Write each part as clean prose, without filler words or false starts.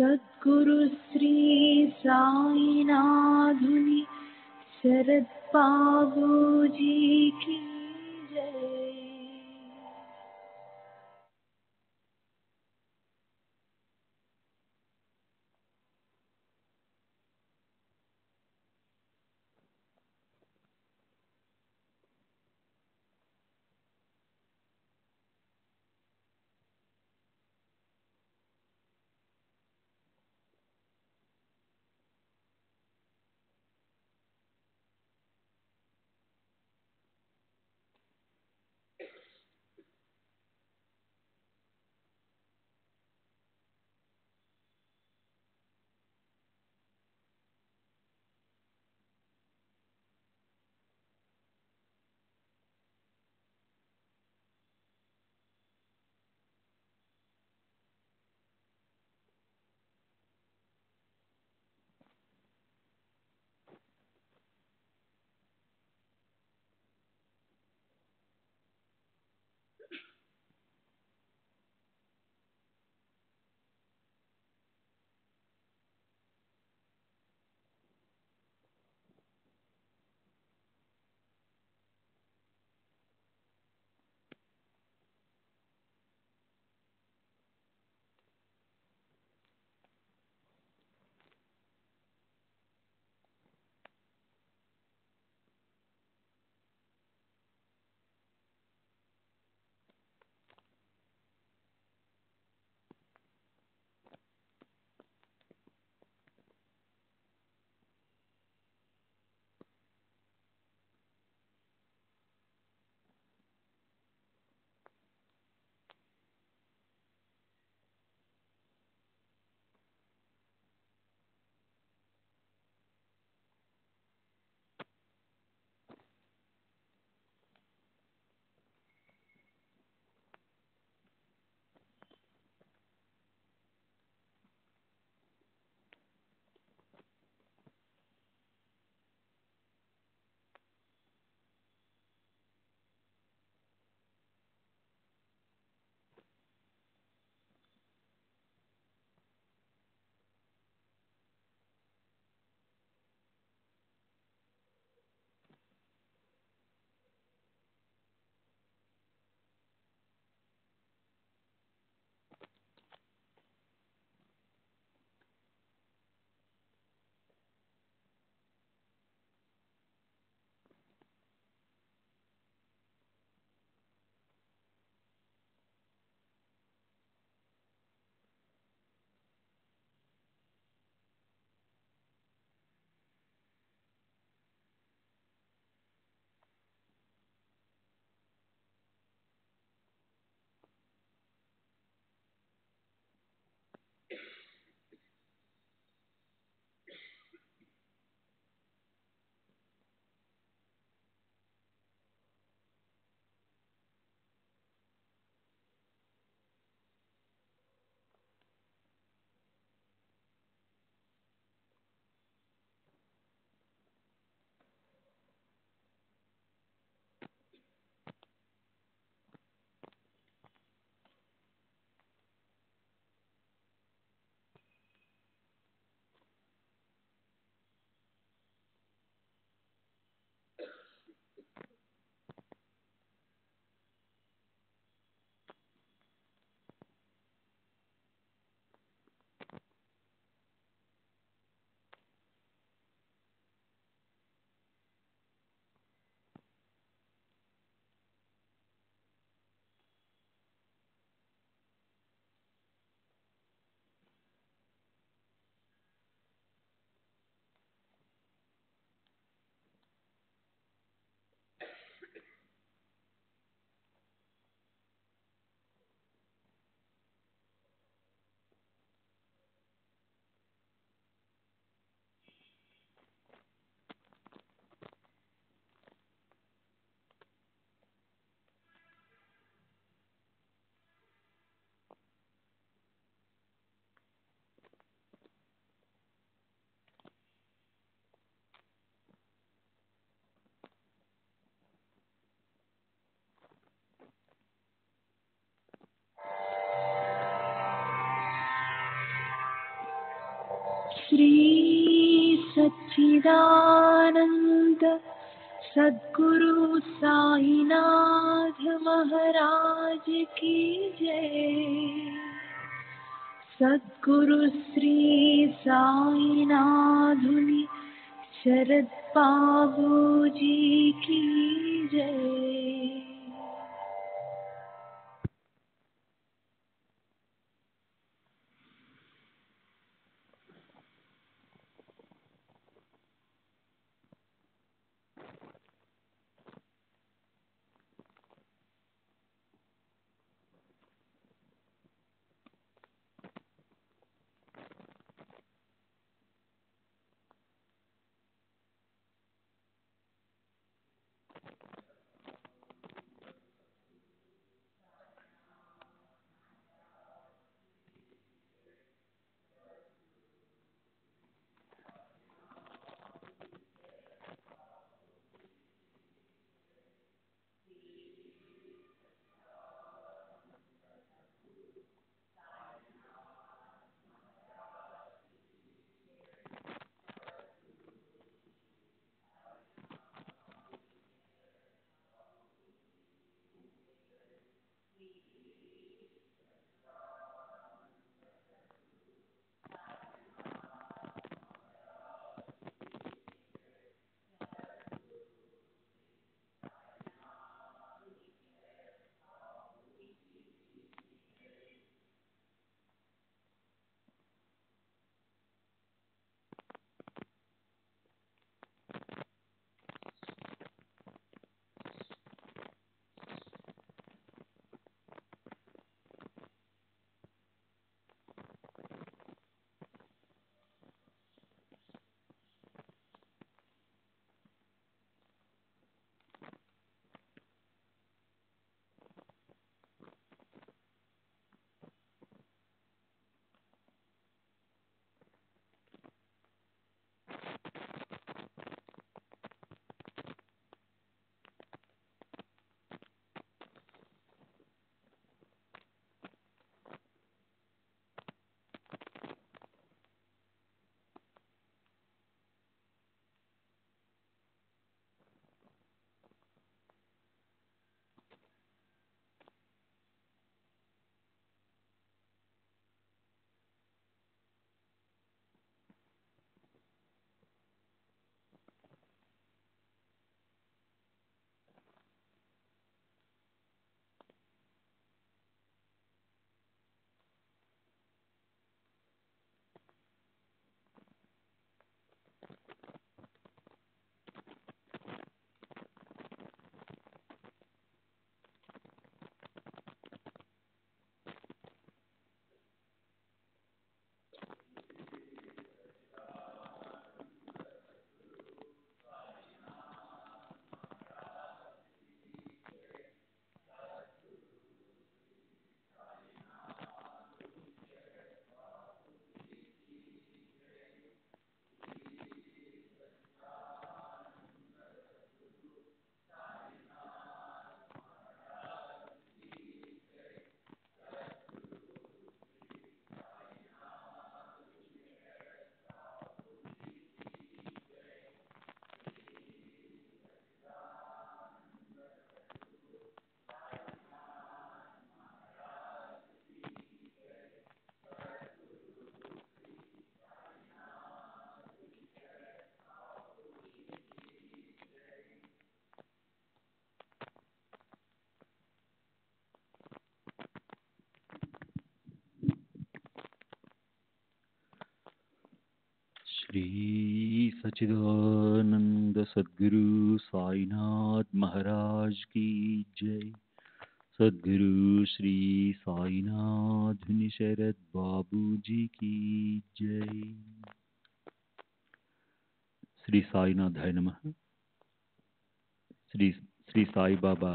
सद्गुरु श्री साईनाथुनि शरद बाबूजी की जय। श्री सच्चिदानंद सद्गुरु साईनाथ महाराज की जय। सद्गुरु श्री साईनाथुनि शरद बाबू जी की जय। श्री सच्चिदानंद सद्गुरु साईनाथ महाराज की जय। सद्गुरु श्री साईनाथ शरद बाबू जी की जय। శ్రీ సాయినాథాయ నమః. శ్రీ సాయిబాబా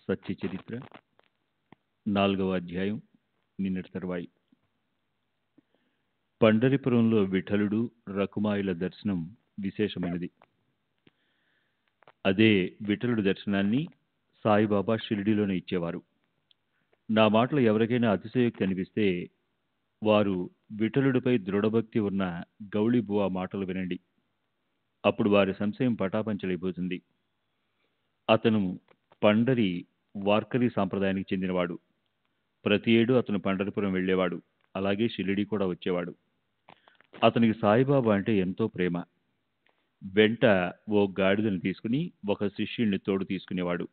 సత్య చరిత్ర 4వ అధ్యాయం. నిన్నటి తర్వాయి. పండరిపురంలో విఠలుడు రకుమాయిల దర్శనం విశేషమైనది. అదే విఠలుడి దర్శనాన్ని సాయిబాబా షిరిడీలోనే ఇచ్చేవారు. నా మాటలు ఎవరికైనా అతిశయోక్తి అనిపిస్తే వారు విఠలుడిపై దృఢభక్తి ఉన్న గౌళిబువ మాటలు వినండి. అప్పుడు వారి సంశయం పటాపంచలైపోతుంది. అతను పండరి వార్కరీ సాంప్రదాయానికి చెందినవాడు. ప్రతి ఏడు అతను పండరిపురం వెళ్ళేవాడు. అలాగే షిరిడి కూడా వచ్చేవాడు. అతనికి సాయిబాబా అంటే ఎంతో ప్రేమ. వెంట ఓ గాడిదను తీసుకుని ఒక శిష్యుణ్ణి తోడు తీసుకునేవాడు.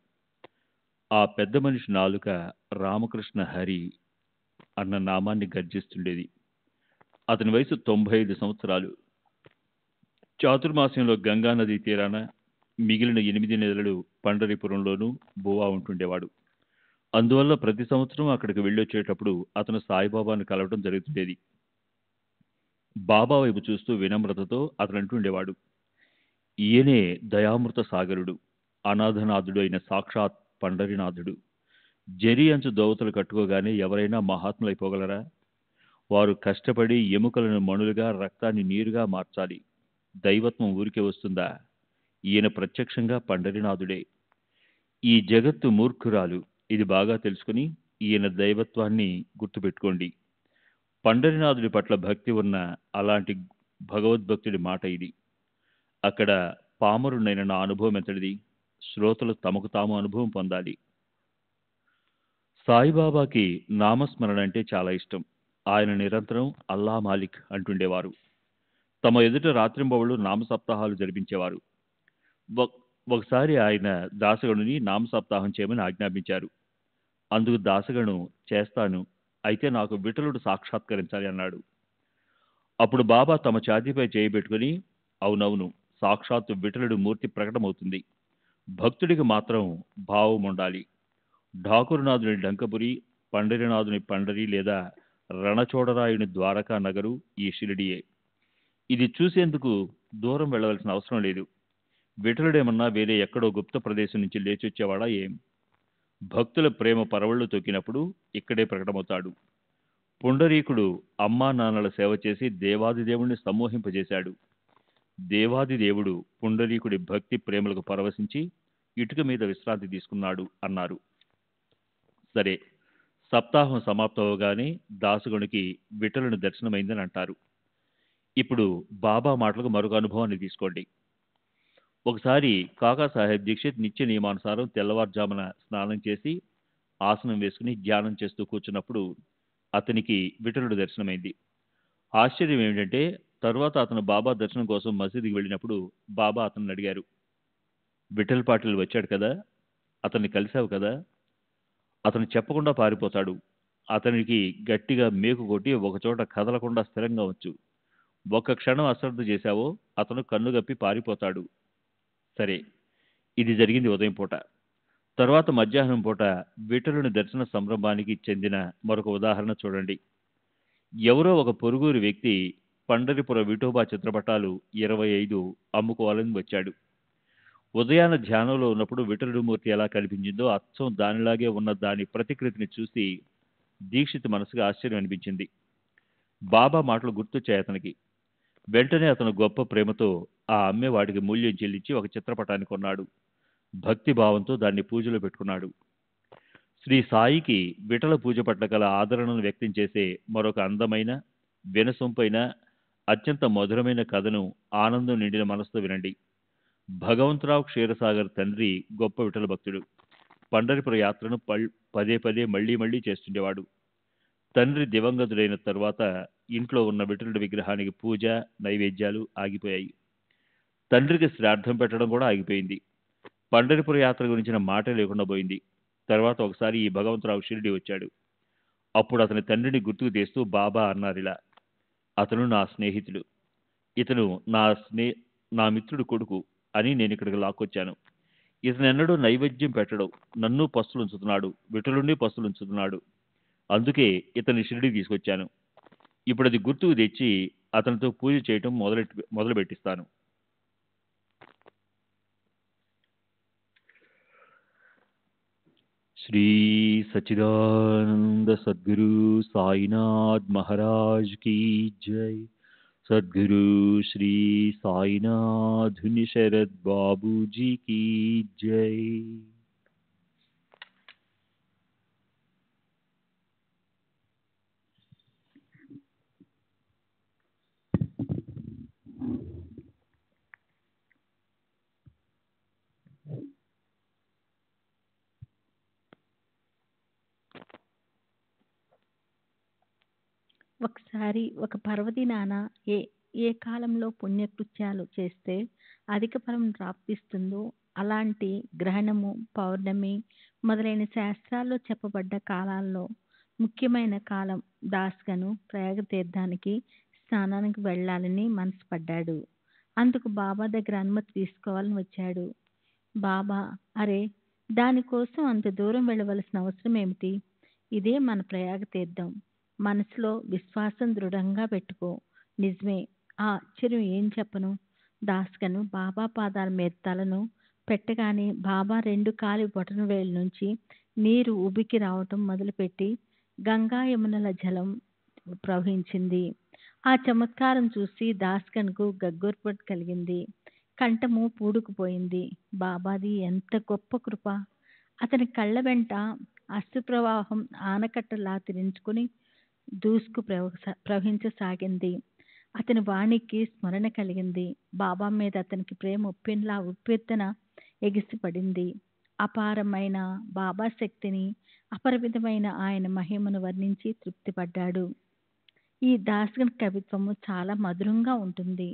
ఆ పెద్ద మనిషి నాలుక రామకృష్ణ హరి అన్న నామాన్ని గర్జిస్తుండేది. అతని వయసు 95 సంవత్సరాలు. చాతుర్మాస్యంలో గంగానదీ తీరాన మిగిలిన 8 నెలలు పండరిపురంలోనూ బువా ఉంటుండేవాడు. అందువల్ల ప్రతి సంవత్సరం అక్కడికి వెళ్ళొచ్చేటప్పుడు అతను సాయిబాబాను కలవడం జరుగుతుండేది. బాబా వైపు చూస్తూ వినమ్రతతో అతను అంటుండేవాడు, ఈయనే దయామృత సాగరుడు, అనాథనాథుడు అయిన సాక్షాత్ పండరినాథుడు. జరి అంచు దోవతలు కట్టుకోగానే ఎవరైనా మహాత్ములైపోగలరా? వారు కష్టపడి ఎముకలను మణులుగా, రక్తాన్ని నీరుగా మార్చాలి. దైవత్వం ఊరికే వస్తుందా? ఈయన ప్రత్యక్షంగా పండరినాథుడే. ఈ జగత్తు మూర్ఖురాలు. ఇది బాగా తెలుసుకుని ఈయన దైవత్వాన్ని గుర్తుపెట్టుకోండి. పండరినాథుడి పట్ల భక్తి ఉన్న అలాంటి భగవద్భక్తుడి మాట ఇది. అక్కడ పామరునైన నా అనుభవం ఎంతటిది? శ్రోతలు తమకు తాము అనుభవం పొందాలి. సాయిబాబాకి నామస్మరణ అంటే చాలా ఇష్టం. ఆయన నిరంతరం అల్లా మాలిక్ అంటుండేవారు. తమ ఎదుట రాత్రింబవళ్ళు నామసప్తాహాలు జరిపించేవారు. ఒకసారి ఆయన దాసగణుని నామసప్తాహం చేయమని ఆజ్ఞాపించారు. అందుకు దాసగణు చేస్తాను, అయితే నాకు విఠలుడు సాక్షాత్కరించాలి అన్నాడు. అప్పుడు బాబా తమ ఛాతీపై చేయబెట్టుకుని, అవునవును, సాక్షాత్తు విఠలుడు మూర్తి ప్రకటమవుతుంది. భక్తుడికి మాత్రం భావం ఉండాలి. ఠాకూరునాథుని డంకపురి, పండరినాథుని పండరి లేదా రణచోడరాయుని ద్వారకా నగరు ఈ షిరిడియే. ఇది చూసేందుకు దూరం వెళ్ళవలసిన అవసరం లేదు. విఠలుడేమన్నా వేరే ఎక్కడో గుప్త ప్రదేశం నుంచి లేచొచ్చేవాడా ఏం? భక్తుల ప్రేమ పరవళ్లు తొక్కినప్పుడు ఇక్కడే ప్రకటమవుతాడు. పుండరీకుడు అమ్మా నాన్నల సేవ చేసి దేవాదిదేవుణ్ణి సమ్మోహింపజేశాడు. దేవాదిదేవుడు పుండరీకుడి భక్తి ప్రేమలకు పరవశించి ఇటుక మీద విశ్రాంతి తీసుకున్నాడు అన్నారు. సరే, సప్తాహం సమాప్తమవగానే దాసగునికి విఠలుని దర్శనమైందని అంటారు. ఇప్పుడు బాబా మాటలకు మరొక అనుభవాన్ని తీసుకోండి. ఒకసారి కాకాసాహెబ్ దీక్షిత్ నిత్య నియమానుసారం తెల్లవారుజామున స్నానం చేసి ఆసనం వేసుకుని ధ్యానం చేస్తూ కూర్చున్నప్పుడు అతనికి విఠలుడు దర్శనమైంది. ఆశ్చర్యం ఏమిటంటే తరువాత అతను బాబా దర్శనం కోసం మసీదుకి వెళ్ళినప్పుడు బాబా అతన్ని అడిగారు, విఠల్ పాటిల్ వచ్చాడు కదా, అతన్ని కలిశావు కదా? అతను చెప్పకుండా పారిపోతాడు. అతనికి గట్టిగా మేకు కొట్టి ఒకచోట కదలకుండా స్థిరంగా వచ్చు. ఒక్క క్షణం అశ్రద్ధ చేశావో అతను కన్నుగప్పి పారిపోతాడు. సరే, ఇది జరిగింది ఉదయం పూట. తర్వాత మధ్యాహ్నం పూట విఠలుని దర్శన సంరంభానికి చెందిన మరొక ఉదాహరణ చూడండి. ఎవరో ఒక పొరుగురు వ్యక్తి పండరిపుర విఠోబా చిత్రపటాలు 25 అమ్ముకోవాలని వచ్చాడు. ఉదయాన ధ్యానంలో ఉన్నప్పుడు విఠలుడి మూర్తి ఎలా కనిపించిందో అచ్చం దానిలాగే ఉన్న దాని ప్రతికృతిని చూసి దీక్షిత్ మనసుకు ఆశ్చర్యం అనిపించింది. బాబా మాటలు గుర్తొచ్చాయి అతనికి. వెంటనే అతను గొప్ప ప్రేమతో ఆ అమ్మేవాడికి మూల్యం చెల్లించి ఒక చిత్రపటాన్ని కొన్నాడు. భక్తి భావంతో దాన్ని పూజలో పెట్టుకున్నాడు. శ్రీ సాయికి విఠల పూజ పట్ల గల ఆదరణను వ్యక్తం చేసే మరొక అందమైన, వినసొంపైన, అత్యంత మధురమైన కథను ఆనందం నిండిన మనసుతో వినండి. భగవంతరావు క్షీరసాగర్ తండ్రి గొప్ప విఠల భక్తుడు. పండరిపుర యాత్రను పదే పదే మళ్లీ చేస్తుండేవాడు. తండ్రి దివంగతుడైన తరువాత ఇంట్లో ఉన్న విఠలుడి విగ్రహానికి పూజ, నైవేద్యాలు ఆగిపోయాయి. తండ్రికి శ్రాద్ధం పెట్టడం కూడా ఆగిపోయింది. పండరిపుర యాత్ర గురించిన మాటే లేకుండా పోయింది. తర్వాత ఒకసారి ఈ భగవంతరావు షిరిడి వచ్చాడు. అప్పుడు అతని తండ్రిని గుర్తుకు తెస్తూ బాబా అన్నారిలా, అతను నా స్నేహితుడు, ఇతను నా మిత్రుడు కొడుకు అని నేను ఇక్కడికి లాక్కొచ్చాను. ఇతను ఎన్నడూ నైవేద్యం పెట్టడు, నన్ను పస్తులుంచుతున్నాడు, విఠలుణ్ణి పస్తులుంచుతున్నాడు. అందుకే ఇతన్ని షిరిడికి తీసుకొచ్చాను. ఇప్పుడు అది గుర్తుకు తెచ్చి అతనితో పూజ చేయటం మొదలు పెట్టిస్తాను. శ్రీ సచ్చిదానంద సద్గురు సాయినాథ్ మహారాజ్ కీ జై. సద్గురు శ్రీ సాయినాథుని శరద్ బాబూజీ కీ జై. ఒకసారి ఒక పర్వదినాన ఏ ఏ కాలంలో పుణ్యకృత్యాలు చేస్తే అధిక ఫలం ప్రాప్తిస్తుందో అలాంటి గ్రహణము, పౌర్ణమి మొదలైన శాస్త్రాల్లో చెప్పబడ్డ కాలాల్లో ముఖ్యమైన కాలం దాస్గను ప్రయాగ తీర్థానికి స్నానానికి వెళ్ళాలని మనసు పడ్డాడు. అందుకు బాబా దగ్గర అనుమతి తీసుకోవాలని వచ్చాడు. బాబా, అరే, దానికోసం అంత దూరం వెళ్ళవలసిన అవసరం ఏమిటి? ఇదే మన ప్రయాగ తీర్థం. మనసులో విశ్వాసం దృఢంగా పెట్టుకో. నిజమే, ఆ ఆశ్చర్యం ఏం చెప్పను. దాస్గను బాబా పాదాల మీద తలను పెట్టగానే బాబా 2 కాలి బొటన వేలు నుంచి నీరు ఉబికి రావటం మొదలుపెట్టి గంగా యమునల జలం ప్రవహించింది. ఆ చమత్కారం చూసి దాస్గన్కు గగ్గోర్పట్ కలిగింది. కంఠము పూడుకుపోయింది. బాబాది ఎంత గొప్ప కృప! అతని కళ్ళ వెంట అశ్రుప్రవాహం ఆనకట్టలా తిరించుకుని దూసుకు ప్రవహించసాగింది. అతని వాణికి స్మరణ కలిగింది. బాబా మీద అతనికి ప్రేమ ఉప్పెన్లా ఉప్పెత్తున ఎగిసిపడింది. అపారమైన బాబా శక్తిని, అపరిమితమైన ఆయన మహిమను వర్ణించి తృప్తిపడ్డాడు. ఈ దాస్గన్ కవిత్వము చాలా మధురంగా ఉంటుంది.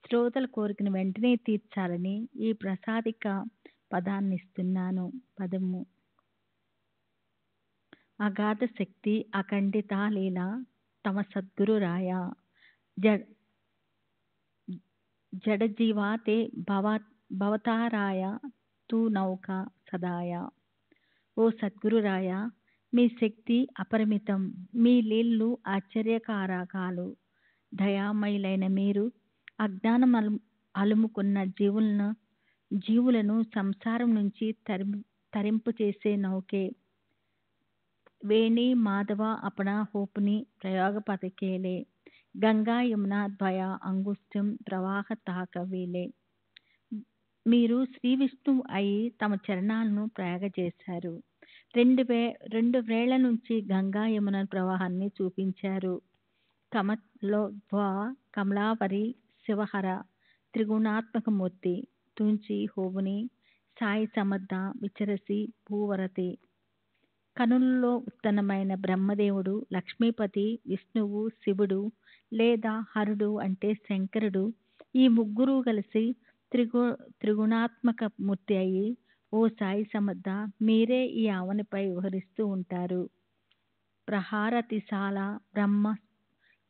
శ్రోతల కోరికను వెంటనే తీర్చాలని ఈ ప్రసాదిక పదాన్ని ఇస్తున్నాను. పదము: అగాధ శక్తి అఖండిత లీల తమ సద్గురు రాయ జడజీవాతే భవతారాయ తూ నౌక సదాయ. ఓ సద్గురు రాయ, మీ శక్తి అపరిమితం, మీ లీలలు ఆశ్చర్యకారకాలు. దయామయులైన మీరు అజ్ఞానం అలుముకున్న జీవులను సంసారం నుంచి తరింపు చేసే నౌకే. వేణి మాధవ అపణ హోపుని ప్రయోగ పథకేలే. గంగా యమున ద్వయ అంగుష్టం ప్రవాహ తాకవీలే. మీరు శ్రీ విష్ణువు అయి తమ చరణాలను ప్రయాగ చేశారు. 2 వేళ్ల నుంచి గంగా యమున ప్రవాహాన్ని చూపించారు. కమలో కమలావరి శివహర త్రిగుణాత్మక మూర్తి తుంచి హోవుని సాయి సమర్థ విచరసి భూవరతి. కనులలో ఉత్తమమైన బ్రహ్మదేవుడు, లక్ష్మీపతి, విష్ణువు, శివుడు లేదా హరుడు అంటే శంకరుడు, ఈ ముగ్గురు కలిసి త్రిగుణాత్మక మూర్తి అయి ఓ సాయి సమర్థ మీరే ఈ ఆవనిపై విహరిస్తూ ఉంటారు. ప్రహారతిశాల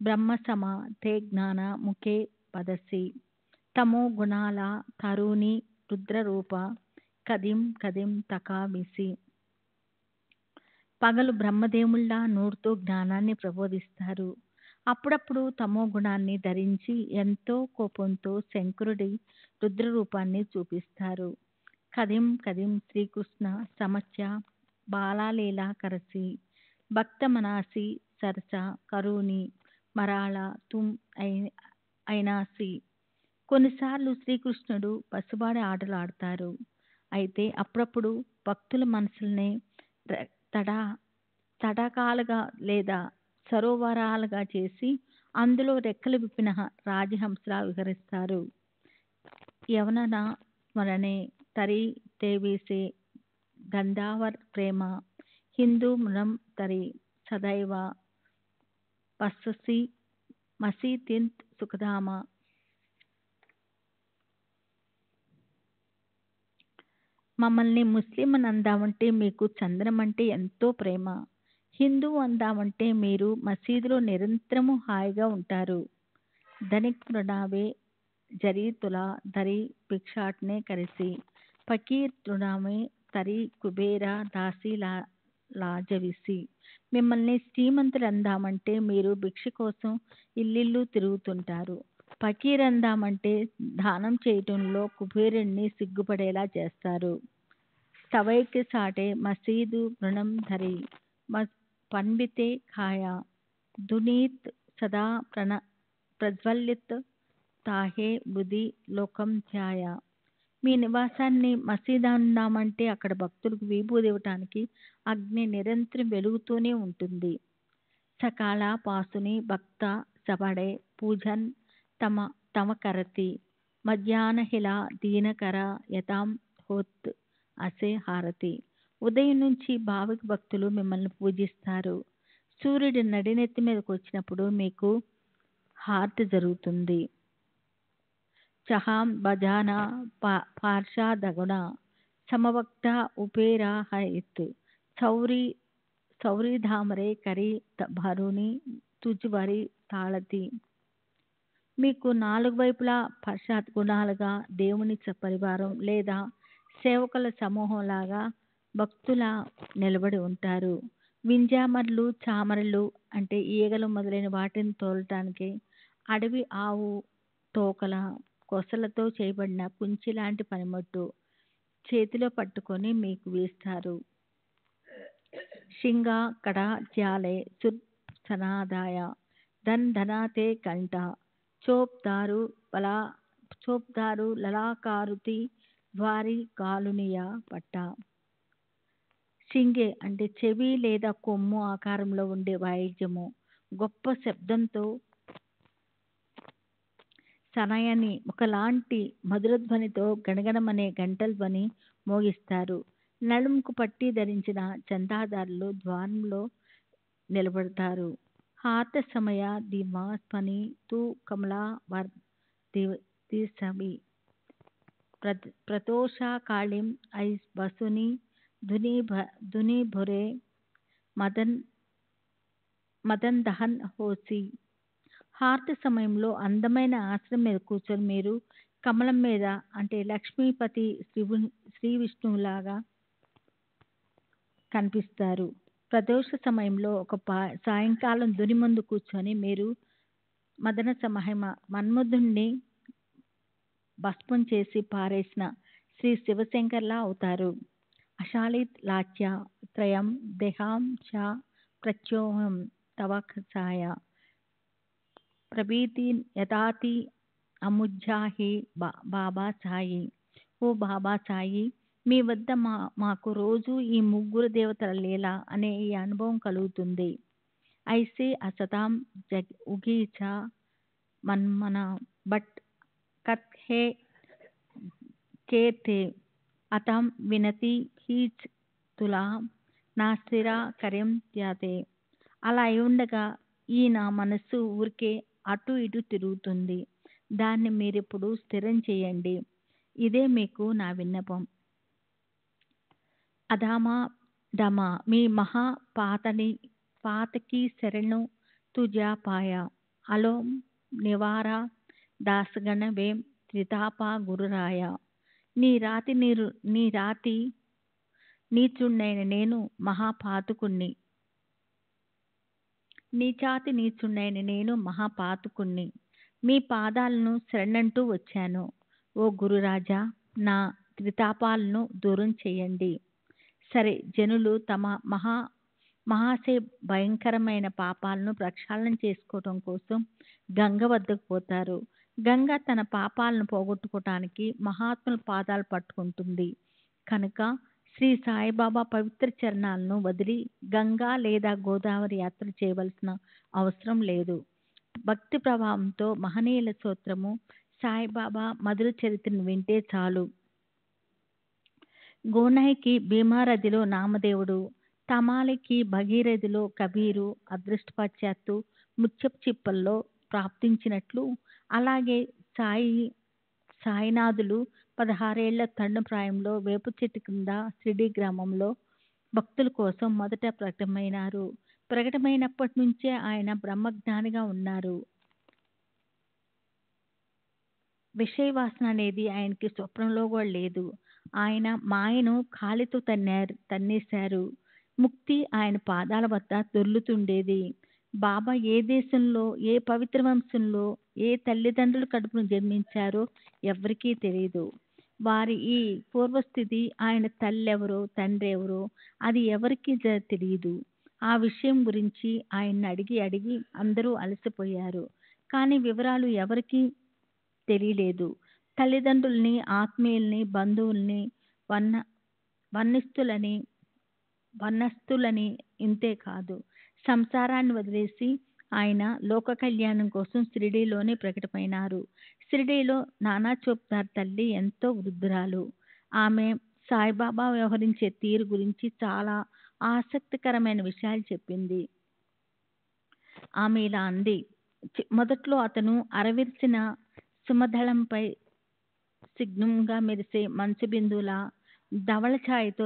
బ్రహ్మసమ తే జ్ఞాన ముఖే పదసి. తమో గుణాల తరుణి రుద్రరూప కదిం కదిం తకావిసి. పగలు బ్రహ్మదేవుళ్ళ నోరుతో జ్ఞానాన్ని ప్రబోధిస్తారు. అప్పుడప్పుడు తమో గుణాన్ని ధరించి ఎంతో కోపంతో శంకరుడి రుద్రరూపాన్ని చూపిస్తారు. కదిం కదిం శ్రీకృష్ణ సమస్య బాలాలీలా కరసి. భక్త మనాసి సరస కరుణి మరాళ తుమ్ అయినాసి. కొన్నిసార్లు శ్రీకృష్ణుడు పసుబాడి ఆటలు ఆడతారు. అయితే అప్పుడప్పుడు భక్తుల మనసుల్ని తడాకాలుగా లేదా సరోవరాలుగా చేసి అందులో రెక్కలు విప్పిన రాజహంసలా విహరిస్తారు. యవనన స్మరణే తరి తేవీసే గంధావర్ ప్రేమ హిందూ మృణం తరి సదైవ పస్ససి మసీతింత్ సుఖధామ. మమ్మల్ని ముస్లిం అని అందామంటే మీకు చందనం అంటే ఎంతో ప్రేమ. హిందూ అందామంటే మీరు మసీదులో నిరంతరము హాయిగా ఉంటారు. ధనిక్ తృణావే జరీ తులా ధరి భిక్షాటనే కరిసి. ఫకీర్ తృణామే తరి కుబేర దాసి లాజవిసి. మిమ్మల్ని శ్రీమంతులు అందామంటే మీరు భిక్ష కోసం ఇల్లిల్లు తిరుగుతుంటారు. ఫకీర్ అందామంటే దానం చేయటంలో కుబేరుణ్ణి సిగ్గుపడేలా చేస్తారు. తవైకి సాటే మసీదు మృణం ధరి పన్బితే ఖాయా దునీత్ సదా ప్రజ్వలిత్ తాహే బుధి లోకం ధ్యాయ. మీ నివాసాన్ని మసీదు అందామంటే అక్కడ భక్తులకు విభూది ఇవ్వటానికి అగ్ని నిరంతరం వెలుగుతూనే ఉంటుంది. సకాల పాసుని భక్త సబడే పూజన్ తమ కరతి. మధ్యాహ్నహిల దీనకర యతాం హోత్ అసే హారతి. ఉదయం నుంచి భావిక భక్తులు మిమ్మల్ని పూజిస్తారు. సూర్యుడు నడినెత్తి మీదకి వచ్చినప్పుడు మీకు హార్ట్ జరుగుతుంది. చహాం బజానా పార్షాదగుణ సమవక్త ఉపేరా హైత్ చౌరీ చౌరీ ధామరే కరి భరుని తుజ్వరి తాళతి. మీకు నాలుగు వైపులా పశ్చాత్ గుణాలుగా దేవుని పరివారం లేదా సేవకుల సమూహంలాగా భక్తుల నిలబడి ఉంటారు. వింజామర్లు, చామరలు అంటే ఈగలు మొదలైన వాటిని తోలటానికి అడవి ఆవు తోకల కొసలతో చేయబడిన కుంచి లాంటి పనిముట్టు చేతిలో పట్టుకొని మీకు వేస్తారు. శింగా కడ జ్యాలే సుర్ సనాదాయ ధన్ ధనాతే కంఠ చోప్దారు లలాకారుతి ద్వారి కాలునియ పట్ట. షింగే అంటే చెవి లేదా కొమ్ము ఆకారంలో ఉండే వాయిద్యము గొప్ప శబ్దంతో సనాయాన్ని ఒకలాంటి మధురధ్వనితో గణగణమనే గంటల ధ్వని మోగిస్తారు. నడుముకు పట్టి ధరించిన చందాదారులు ద్వారంలో నిలబడతారు. హాత సమయ దివాస్పని తు కమలా వర్ దిసవి ప్రతోషా కాళిం ఐస్ బసుని ధుని భురే మదన్ దహన్ హోసి. హారతి సమయంలో అందమైన ఆసనం మీద కూర్చొని మీరు కమలం మీద అంటే లక్ష్మీపతి శ్రీ విష్ణువులాగా కనిపిస్తారు. ప్రదోష సమయంలో సాయంకాలం దుని ముందు కూర్చొని మీరు మదన సమహిమ మన్మధుణ్ణి భస్మం చేసి పారేసిన శ్రీ శివశంకర్లా అవుతారు. అశాలిత్ లాచ్య త్రయం దేహాం చ ప్రత్యోహం తవకసాయ ప్రభీతి యథాతి అముజ్జాహి బాబా సాయి. ఓ బాబా సాయి, మీ వద్ద మాకు రోజు ఈ ముగ్గురు దేవతల లీల అనే ఈ అనుభవం కలుగుతుంది. ఐసే అసతాం ఉగీచ మన్మన బట్ కత్ హే కేతే అతం వినతి హీచ్ తులా నా స్థిర కర్యం త్యాతే. అలా అయి ఉండగా ఈ నా మనస్సు ఊరికే అటు ఇటు తిరుగుతుంది. దాన్ని మీరిప్పుడు స్థిరం చేయండి. ఇదే మీకు నా విన్నపం. అదామా డమా మీ మహా పాతకి శరణు తుజా పాయ అలోం నివార దాసగణ వేం త్రితాపా గురురాయ. నీ రాతి నీచుండైన నేను మహాపాతకుణ్ణి. నీచాతి నీచుండైన నేను మహాపాతకుణ్ణి. మీ పాదాలను శరణంటూ వచ్చాను. ఓ గురురాజా, నా త్రితాపాలను దూరం చేయండి. సరే, జనులు తమ మహాసే భయంకరమైన పాపాలను ప్రక్షాళన చేసుకోవటం కోసం గంగ వద్దకు పోతారు. గంగ తన పాపాలను పోగొట్టుకోవటానికి మహాత్ముల పాదాలు పట్టుకుంటుంది. కనుక శ్రీ సాయిబాబా పవిత్ర చరణాలను వదిలి గంగా లేదా గోదావరి యాత్ర చేయవలసిన అవసరం లేదు. భక్తి ప్రభావంతో మహనీయుల స్తోత్రము సాయిబాబా మధుర చరిత్రను వింటే చాలు. గోనాయికి భీమారథిలో నామదేవుడు, తమాలికి భగీరథిలో కబీరు అదృష్టపశ్చాత్తు ముత్యపు చిప్పల్లో ప్రాప్తించినట్లు, అలాగే సాయినాథులు 16 ఏళ్ల తరుణప్రాయంలో వేప చెట్టు కింద షిరిడీ గ్రామంలో భక్తుల కోసం మొదట ప్రకటమైనారు. ప్రకటమైనప్పటి నుంచే ఆయన బ్రహ్మజ్ఞానిగా ఉన్నారు. విషయవాసన అనేది ఆయనకి స్వప్నంలో కూడా లేదు. ఆయన మాయను కాలితో తన్నేశారు. ముక్తి ఆయన పాదాల వద్ద దొర్లుతుండేది. బాబా ఏ దేశంలో, ఏ పవిత్ర వంశంలో, ఏ తల్లిదండ్రుల కడుపును జన్మించారో ఎవరికీ తెలియదు. వారి ఈ పూర్వస్థితి, ఆయన తల్లి ఎవరో తండ్రి ఎవరో అది ఎవరికీ తెలియదు. ఆ విషయం గురించి ఆయన్ని అడిగి అందరూ అలసిపోయారు. కానీ వివరాలు ఎవరికీ తెలియలేదు. తల్లిదండ్రుల్ని, ఆత్మీయుల్ని, బంధువుల్ని, వన్నస్తులని ఇంతే కాదు, సంసారాన్ని వదిలేసి ఆయన లోక కళ్యాణం కోసం షిరిడీలోనే ప్రకటమైనారు. షిరిడీలో నానా చోప్దార్ తల్లి ఎంతో వృద్ధురాలు. ఆమె సాయిబాబా వ్యవహరించే తీరు గురించి చాలా ఆసక్తికరమైన విషయాలు చెప్పింది. ఆమె ఇలా అంది. మొదట్లో అతను అరవిరిసిన సుమదళంపై సిగ్నంగా మెరిసే మంచు బిందువులా ధవళ ఛాయతో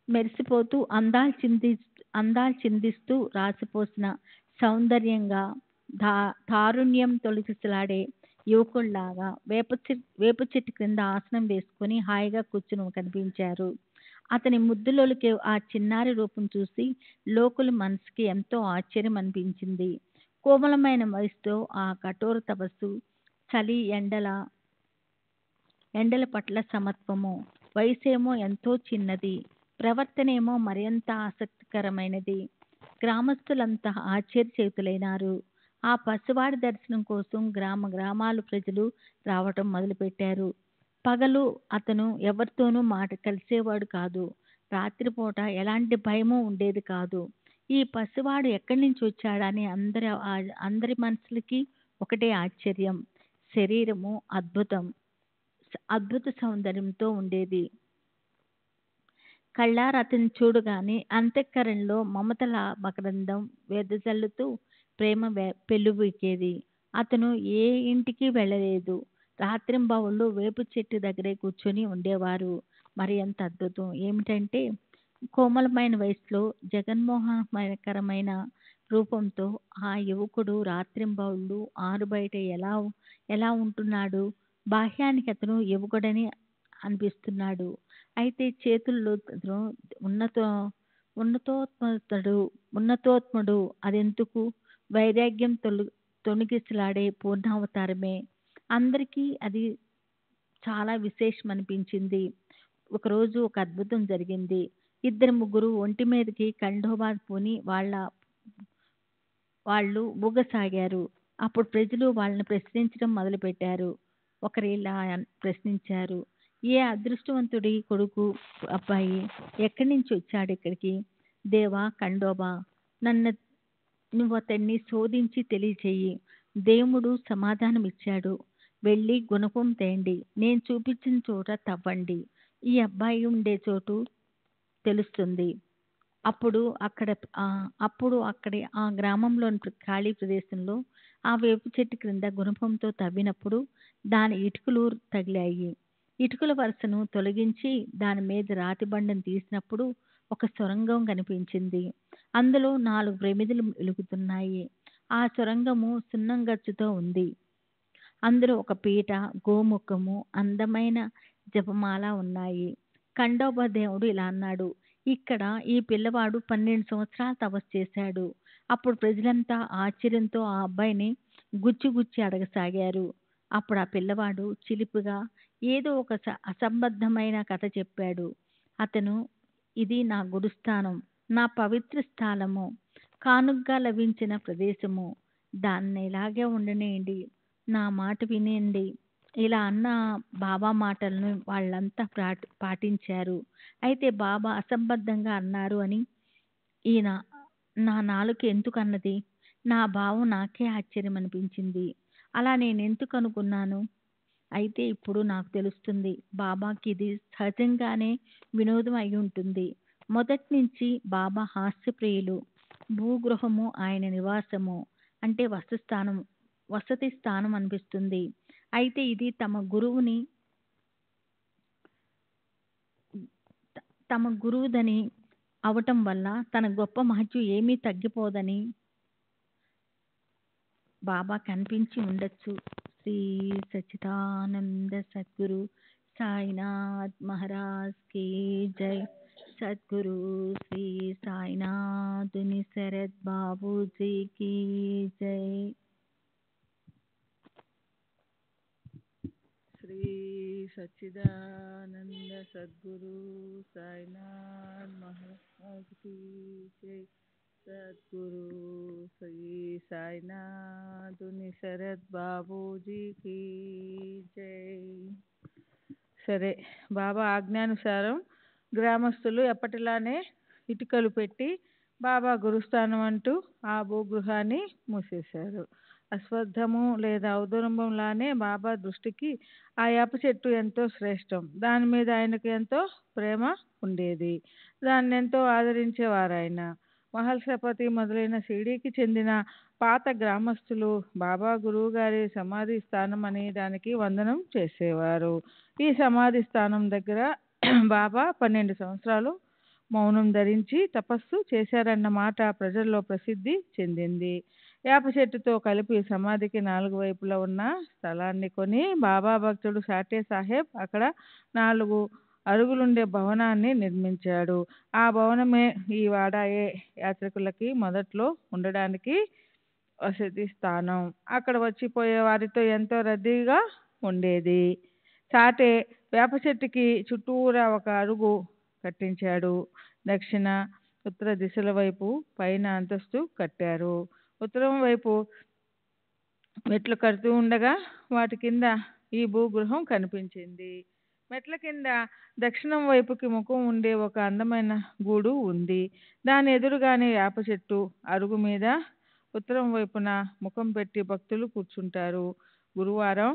మెరిసిపోతూ అందాలు చిందిస్తూ రాసిపోసిన సౌందర్యంగా తారుణ్యం తొలగిసలాడే యువకుల్లాగా వేప చెట్టు క్రింద ఆసనం వేసుకుని హాయిగా కూర్చుని కనిపించారు. అతని ముద్దులోకి ఆ చిన్నారి రూపం చూసి లోకుల మనసుకి ఎంతో ఆశ్చర్యం అనిపించింది. కోమలమైన వయసుతో ఆ కఠోర తపస్సు, చలి ఎండల పట్ల సమత్వము, వయసేమో ఎంతో చిన్నది, ప్రవర్తనేమో మరింత ఆసక్తికరమైనది. గ్రామస్తులంతా ఆశ్చర్యచకితులైనారు. ఆ పసివాడి దర్శనం కోసం గ్రామాలు ప్రజలు రావటం మొదలుపెట్టారు. పగలు అతను ఎవరితోనూ మాట కలిసేవాడు కాదు. రాత్రిపూట ఎలాంటి భయమూ ఉండేది కాదు. ఈ పసివాడు ఎక్కడి నుంచి వచ్చాడని అందరి మనసులకి ఒకటే ఆశ్చర్యం. శరీరము అద్భుత సౌందర్యంతో ఉండేది. కళ్ళారా అతన్ని చూడగానే అంతఃకరణలో మమతల మకరందం వెదజల్లుతూ ప్రేమ పెళ్ళుబికేది. అతను ఏ ఇంటికి వెళ్ళలేదు. రాత్రింబవళ్ళు వేపు చెట్టు దగ్గరే కూర్చొని ఉండేవారు. మరి ఎంత అద్భుతం ఏమిటంటే, కోమలమైన వయసులో జగన్మోహనకరమైన రూపంతో ఆ యువకుడు రాత్రింబవళ్ళు ఆరుబయట ఎలా ఉంటున్నాడు? బాహ్యానికి అతను యువకుడని అనిపిస్తున్నాడు. అయితే చేతుల్లో ఉన్నతోత్ముడు. అదెందుకు? వైరాగ్యం తొణికిసలాడే పూర్ణావతారమే. అందరికీ అది చాలా విశేషం అనిపించింది. ఒకరోజు ఒక అద్భుతం జరిగింది. 2-3 ఒంటి మీదకి కండోబా పూని వాళ్ళు ఊగసాగారు. అప్పుడు ప్రజలు వాళ్ళని ప్రశ్నించడం మొదలుపెట్టారు. ఒకరు ఇలా ప్రశ్నించారు, ఏ అదృష్టవంతుడి కొడుకు అబ్బాయి ఎక్కడి నుంచి వచ్చాడు ఇక్కడికి? దేవా కండోబా, నువ్వు అతన్ని శోధించి తెలియచేయి. దేవుడు సమాధానం ఇచ్చాడు. వెళ్ళి గుణపం తేండి. నేను చూపించిన చోట తవ్వండి. ఈ అబ్బాయి ఉండే చోటు తెలుస్తుంది. అప్పుడు అక్కడి ఆ గ్రామంలోని ఖాళీ ప్రదేశంలో ఆ వేపు చెట్టు క్రింద గుణపంతో తవ్వినప్పుడు దాని ఇటుకలు తగిలాయి. ఇటుకల వరుసను తొలగించి దాని మీద రాతి బండను తీసినప్పుడు ఒక సొరంగం కనిపించింది. అందులో 4 ప్రమిదలు వెలుగుతున్నాయి. ఆ సొరంగము సున్నం గచ్చుతో ఉంది. అందులో ఒక పీట, గోముఖము, అందమైన జపమాల ఉన్నాయి. కండోబా దేవుడు ఇలా అన్నాడు, ఇక్కడ ఈ పిల్లవాడు 12 సంవత్సరాలు తపస్సు చేశాడు. అప్పుడు ప్రజలంతా ఆశ్చర్యంతో ఆ అబ్బాయిని గుచ్చి అడగసాగారు. అప్పుడు ఆ పిల్లవాడు చిలిపిగా ఏదో ఒక అసంబద్ధమైన కథ చెప్పాడు. అతను, ఇది నా గురుస్థానం, నా పవిత్ర స్థలము, కానుగ్గా లభించిన ప్రదేశము, దాన్ని ఇలాగే ఉండనేయండి, నా మాట వినేయండి. ఇలా అన్న బాబా మాటలను వాళ్ళంతా పాటించారు. అయితే బాబా అసంబద్ధంగా అన్నారు అని ఈయన నా నాలుక ఎందుకు అన్నది? నా భావం నాకే ఆశ్చర్యం అనిపించింది. అలా నేను ఎందుకు అనుకున్నాను? అయితే ఇప్పుడు నాకు తెలుస్తుంది, బాబాకి ఇది సహజంగానే వినోదం అయి ఉంటుంది. మొదటి నుంచి బాబా హాస్యప్రియులు. భూగృహము ఆయన నివాసము, అంటే వసతి స్థానం అనిపిస్తుంది. అయితే ఇది తమ గురువుదని అవటం వల్ల తన గొప్ప మహత్యం ఏమీ తగ్గిపోదని బాబా కనిపించి ఉండొచ్చు. శ్రీ సచ్చిదానంద సద్గురు సాయినాథ్ మహారాజ్ కి జై. సద్గురు శ్రీ సాయినాథుని శరత్ బాబూజీకి జై. శ్రీ సచ్చిదానంద సద్గురు సాయినాథ్ మహారాజ్ కి జై. సద్గురు శ్రీ సాయినాథుని శరత్ బాబూజీకి జై. సరే, బాబా ఆజ్ఞానుసారం గ్రామస్తులు ఎప్పటిలానే ఇటుకలు పెట్టి బాబా గురుస్థానం అంటూ ఆ భూగృహాన్ని మూసేశారు. అశ్వత్థము లేదా ఔదుంబరంలానే బాబా దృష్టికి ఆ వేప చెట్టు ఎంతో శ్రేష్టం. దాని మీద ఆయనకు ఎంతో ప్రేమ ఉండేది. దాన్ని ఎంతో ఆదరించేవారు ఆయన. మహల్సపతి మొదలైన షిరిడీకి చెందిన పాత గ్రామస్తులు బాబా గురువు గారి సమాధి స్థానం అని దానికి వందనం చేసేవారు. ఈ సమాధి స్థానం దగ్గర బాబా 12 సంవత్సరాలు మౌనం ధరించి తపస్సు చేశారన్న మాట ప్రజల్లో ప్రసిద్ధి చెందింది. వేప చెట్టుతో కలిపి సమాధికి 4 వైపులా ఉన్న స్థలాన్ని కొని బాబా భక్తుడు సాటే సాహెబ్ అక్కడ 4 అరుగులుండే భవనాన్ని నిర్మించాడు. ఆ భవనమే ఈ వాడాయే యాత్రికులకి మొదట్లో ఉండడానికి వసతి స్థానం. అక్కడ వచ్చిపోయే వారితో ఎంతో రద్దీగా ఉండేది. సాటే వేప చెట్టుకి చుట్టూరా ఒక అరుగు కట్టించాడు. దక్షిణ ఉత్తర దిశల వైపు పైన అంతస్తు కట్టారు. ఉత్తరం వైపు మెట్లు కడుతూ ఉండగా వాటి కింద ఈ భూగృహం కనిపించింది. మెట్ల కింద దక్షిణం వైపుకి ముఖం ఉండే ఒక అందమైన గూడు ఉంది. దాని ఎదురుగానే వేప చెట్టు అరుగు మీద ఉత్తరం వైపున ముఖం పెట్టి భక్తులు కూర్చుంటారు. గురువారం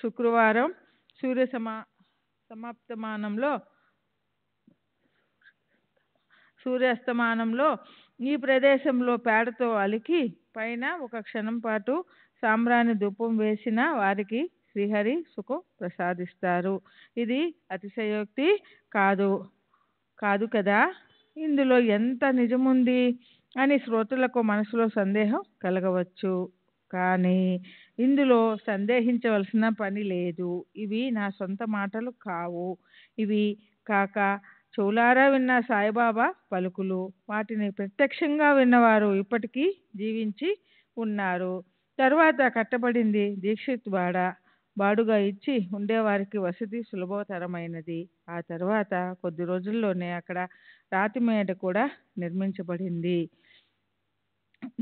శుక్రవారం సూర్య సూర్యాస్తమానంలో ఈ ప్రదేశంలో పేడతో అలికి పైన ఒక క్షణం పాటు సాంబ్రాణి ధూపం వేసిన వారికి శ్రీహరి సుఖం ప్రసాదిస్తారు. ఇది అతిశయోక్తి కాదు కదా. ఇందులో ఎంత నిజముంది అని శ్రోతలకు మనసులో సందేహం కలగవచ్చు. కానీ ఇందులో సందేహించవలసిన పని లేదు. ఇవి నా సొంత మాటలు కావు. ఇవి కాక చెవులారా విన్న సాయిబాబా పలుకులు. వాటిని ప్రత్యక్షంగా విన్నవారు ఇప్పటికీ జీవించి ఉన్నారు. తరువాత కట్టబడింది దీక్షిత్ బాడుగా ఇచ్చి ఉండేవారికి వసతి సులభతరమైనది. ఆ తర్వాత కొద్ది రోజుల్లోనే అక్కడ రాతి మేడ కూడా నిర్మించబడింది.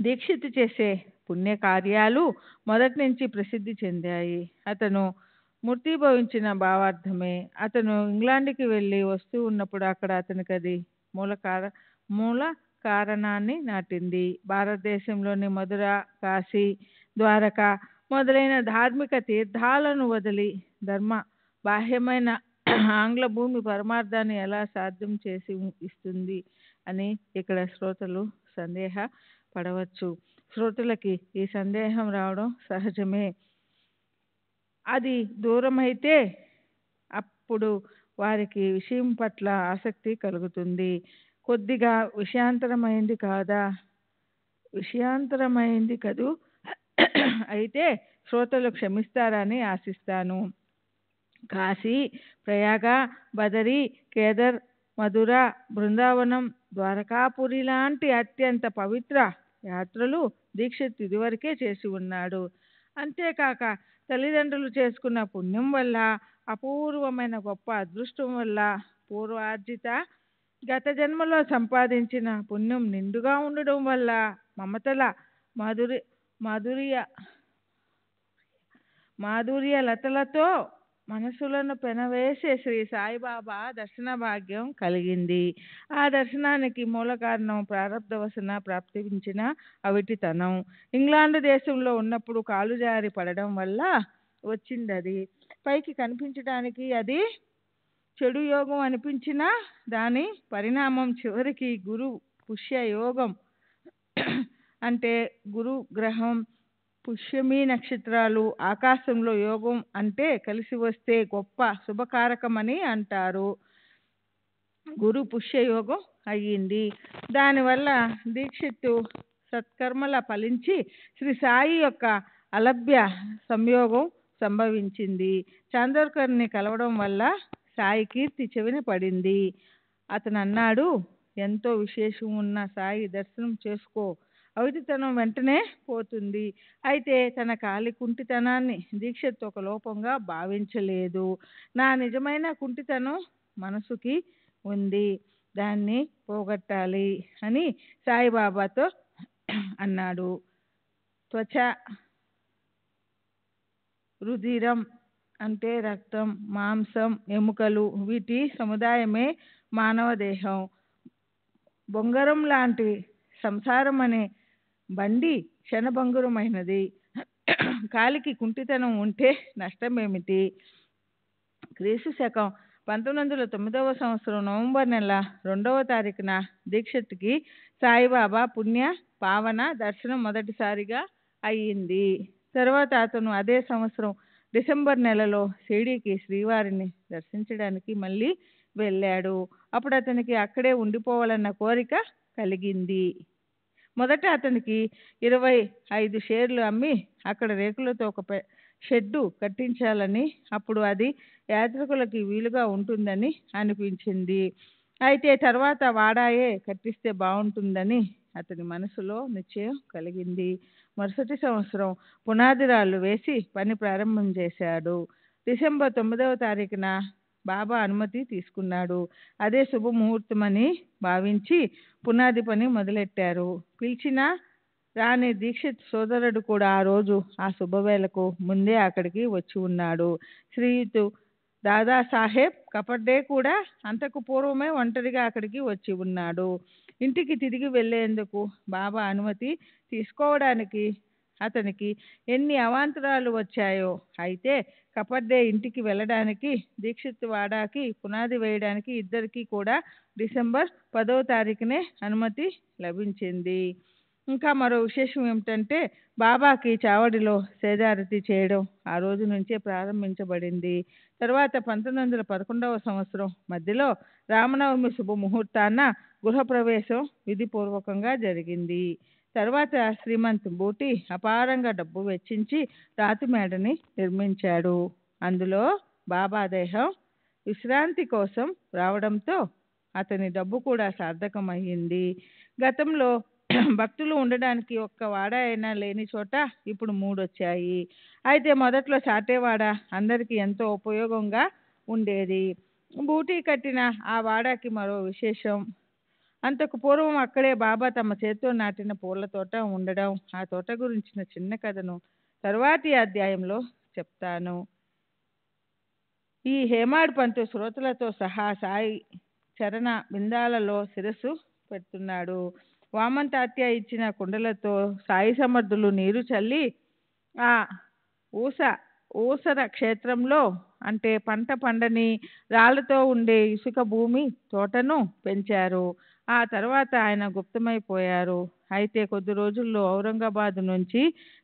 దీక్షిత్ చేసే పుణ్యకార్యాలు మొదటి నుంచి ప్రసిద్ధి చెందాయి. అతను మూర్తీభవించిన భావార్థమే. అతను ఇంగ్లాండ్కి వెళ్ళి వస్తూ ఉన్నప్పుడు అక్కడ అతనికి అది మూల కారణాన్ని నాటింది. భారతదేశంలోని మధుర, కాశీ, ద్వారక మొదలైన ధార్మిక తీర్థాలను వదిలి ధర్మ బాహ్యమైన ఆంగ్ల భూమి పరమార్థాన్ని ఎలా సాధ్యం చేసి ఇస్తుంది అని ఇక్కడ శ్రోతలు సందేహపడవచ్చు. శ్రోతలకి ఈ సందేహం రావడం సహజమే. అది దూరమైతే అప్పుడు వారికి విషయం పట్ల ఆసక్తి కలుగుతుంది. కొద్దిగా విషయాంతరమైంది కదూ. అయితే శ్రోతలు క్షమిస్తారని ఆశిస్తాను. కాశీ, ప్రయాగ, బదరి, కేదార్, మధుర, బృందావనం, ద్వారకాపురి లాంటి అత్యంత పవిత్ర యాత్రలు దీక్షిత్ ఇదివరకే చేసి ఉన్నాడు. అంతేకాక తల్లిదండ్రులు చేసుకున్న పుణ్యం వల్ల, అపూర్వమైన గొప్ప అదృష్టం వల్ల, పూర్వార్జిత గత జన్మలో సంపాదించిన పుణ్యం నిండుగా ఉండడం వల్ల, మమతల మాధుర్య లతలతో మనసులను పెనవేసే శ్రీ సాయిబాబా దర్శన భాగ్యం కలిగింది. ఆ దర్శనానికి మూల కారణం ప్రారబ్ధవశన ప్రాప్తించిన అవిటితనం. ఇంగ్లాండ్ దేశంలో ఉన్నప్పుడు కాలు జారి పడడం వల్ల వచ్చిందది. పైకి కనిపించడానికి అది చెడు యోగం అనిపించినా దాని పరిణామం చివరికి గురు పుష్య యోగం. అంటే గురు గ్రహం, పుష్యమి నక్షత్రాలు ఆకాశంలో యోగం అంటే కలిసి వస్తే గొప్ప శుభకారకమని అంటారు. గురు పుష్య యోగం అయ్యింది. దానివల్ల దీక్షిత్తు సత్కర్మల ఫలించి శ్రీ సాయి యొక్క అలభ్య సంయోగం సంభవించింది. చాందోర్కర్ని కలవడం వల్ల సాయి కీర్తి చెవిన పడింది. అతను అన్నాడు, ఎంతో విశేషం ఉన్న సాయి దర్శనం చేసుకో, అవిటితనం వెంటనే పోతుంది. అయితే తన కాలి కుంటితనాన్ని దీక్షిత్ ఒక లోపంగా భావించలేదు. నా నిజమైన కుంటితనం మనసుకి ఉంది, దాన్ని పోగొట్టాలి అని సాయిబాబాతో అన్నాడు. త్వచ రుధిరం అంటే రక్తం, మాంసం, ఎముకలు, వీటి సముదాయమే మానవ దేహం. బొంగరం లాంటి సంసారం అనే బండి క్షణభంగురమైనది. కాలికి కుంటితనం ఉంటే నష్టమేమిటి? క్రీస్తు శకం 1909 సంవత్సరం నవంబర్ నెల 2వ తారీఖున దీక్షిత్కి సాయిబాబా పుణ్య పావన దర్శనం మొదటిసారిగా అయ్యింది. తర్వాత అతను అదే సంవత్సరం డిసెంబర్ నెలలో షిరిడీకి శ్రీవారిని దర్శించడానికి మళ్ళీ వెళ్ళాడు. అప్పుడు అతనికి అక్కడే ఉండిపోవాలన్న కోరిక కలిగింది. మొదట అతనికి 25 షేర్లు అమ్మి అక్కడ రేకులతో ఒక షెడ్డు కట్టించాలని, అప్పుడు అది యాత్రికులకి వీలుగా ఉంటుందని అనిపించింది. అయితే తర్వాత వాడాయే కట్టిస్తే బాగుంటుందని అతని మనసులో నిశ్చయం కలిగింది. మరుసటి సంవత్సరం పునాదిరాళ్ళు వేసి పని ప్రారంభం చేశాడు. డిసెంబర్ 9వ తారీఖున బాబా అనుమతి తీసుకున్నాడు. అదే శుభముహూర్తమని భావించి పునాది పని మొదలెట్టారు. పిలిచిన రాని దీక్షిత్ సోదరుడు కూడా ఆ రోజు ఆ శుభవేళకు ముందే అక్కడికి వచ్చి ఉన్నాడు. శ్రీయుతు దాదాసాహెబ్ కపర్డే కూడా అంతకు పూర్వమే ఒంటరిగా అక్కడికి వచ్చి ఉన్నాడు. ఇంటికి తిరిగి వెళ్లేందుకు బాబా అనుమతి తీసుకోవడానికి అతనికి ఎన్ని అవాంతరాలు వచ్చాయో. అయితే కపర్డే ఇంటికి వెళ్ళడానికి, దీక్షిత్ వాడాకి పునాది వేయడానికి ఇద్దరికి కూడా డిసెంబర్ 10వ తారీఖునే అనుమతి లభించింది. ఇంకా మరో విశేషం ఏమిటంటే బాబాకి చావడిలో సేదారతి చేయడం ఆ రోజు నుంచే ప్రారంభించబడింది. తర్వాత 1911వ సంవత్సరం మధ్యలో రామనవమి శుభముహూర్తాన గృహప్రవేశం విధిపూర్వకంగా జరిగింది. తర్వాత శ్రీమంత్ బూటి అపారంగా డబ్బు వెచ్చించి రాతి మేడని నిర్మించాడు. అందులో బాబా దేహం విశ్రాంతి కోసం రావడంతో అతని డబ్బు కూడా సార్థకమయ్యింది. గతంలో భక్తులు ఉండడానికి ఒక్క వాడ అయినా లేని చోట ఇప్పుడు 3 వచ్చాయి. అయితే మొదట్లో సాటేవాడ అందరికీ ఎంతో ఉపయోగంగా ఉండేది. బూటీ కట్టిన ఆ వాడాకి మరో విశేషం. అంతకు పూర్వం అక్కడే బాబా తమ చేతితో నాటిన పూల తోట ఉండడం. ఆ తోట గురించిన చిన్న కథను తరువాతి అధ్యాయంలో చెప్తాను. ఈ హేమాడ్ పంతు శ్రోతలతో సహా సాయి చరణ బిందాలలో శిరస్సు పెడుతున్నాడు. వామంతాత్య ఇచ్చిన కుండలతో సాయి సమర్థులు నీరు చల్లి ఆ ఊసర క్షేత్రంలో, అంటే పంట పండని రాళ్లతో ఉండే ఇసుక భూమి తోటను పెంచారు. ఆ తర్వాత ఆయన గుప్తమైపోయారు. అయితే కొద్ది రోజుల్లో ఔరంగాబాద్ నుంచి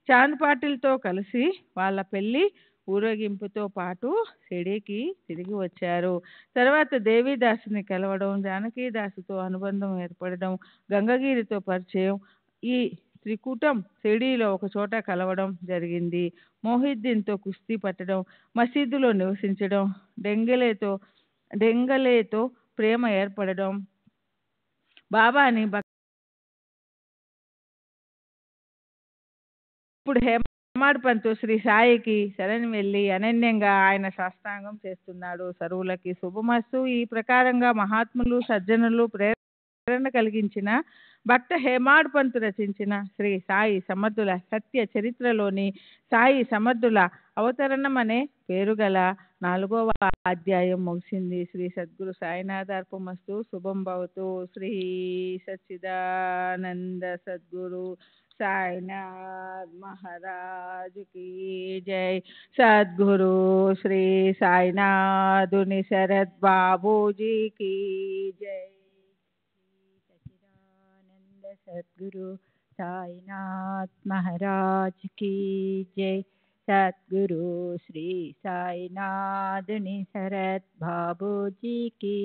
చాంద్ పాటిల్తో కలిసి వాళ్ళ పెళ్లి ఊరేగింపుతో పాటు షిరిడీకి తిరిగి వచ్చారు. తర్వాత దేవీదాసుని కలవడం, జానకీదాసుతో అనుబంధం ఏర్పడడం, గంగగిరితో పరిచయం, ఈ త్రికూటం షిరిడీలో ఒక చోట కలవడం జరిగింది. మొహిద్దీన్తో కుస్తీ పట్టడం, మసీదులో నివసించడం, డెంగలేతో ప్రేమ ఏర్పడడం, బాబాని ఇప్పుడు హేమాడ్ పంతు శ్రీ సాయికి శరణి వెళ్ళి అనన్యంగా ఆయన సాష్టాంగం చేస్తున్నాడు. సర్వులకి శుభమస్తు. ఈ ప్రకారంగా మహాత్ములు సజ్జనులు ప్రేరణ కలిగించిన భక్త హేమాడ్ పంతు రచించిన శ్రీ సాయి సమర్థుల సత్య చరిత్రలోని సాయి సమర్థుల అవతరణం అనే పేరుగల 4వ అధ్యాయం ముగిసింది. శ్రీ సద్గురు సాయినాథార్పణమస్తు. శుభం భవతు. శ్రీ సచ్చిదానంద సద్గురు సాయినాథ్ మహారాజ్ की जय. सद्गुरु श्री साईनाथुनि शरद बाबू जी की जय. सच्चिदानंद सद्गुरु साईनाथ महाराज की जय. सद्गुरु श्री साईनाथुनि शरद बाबू जी की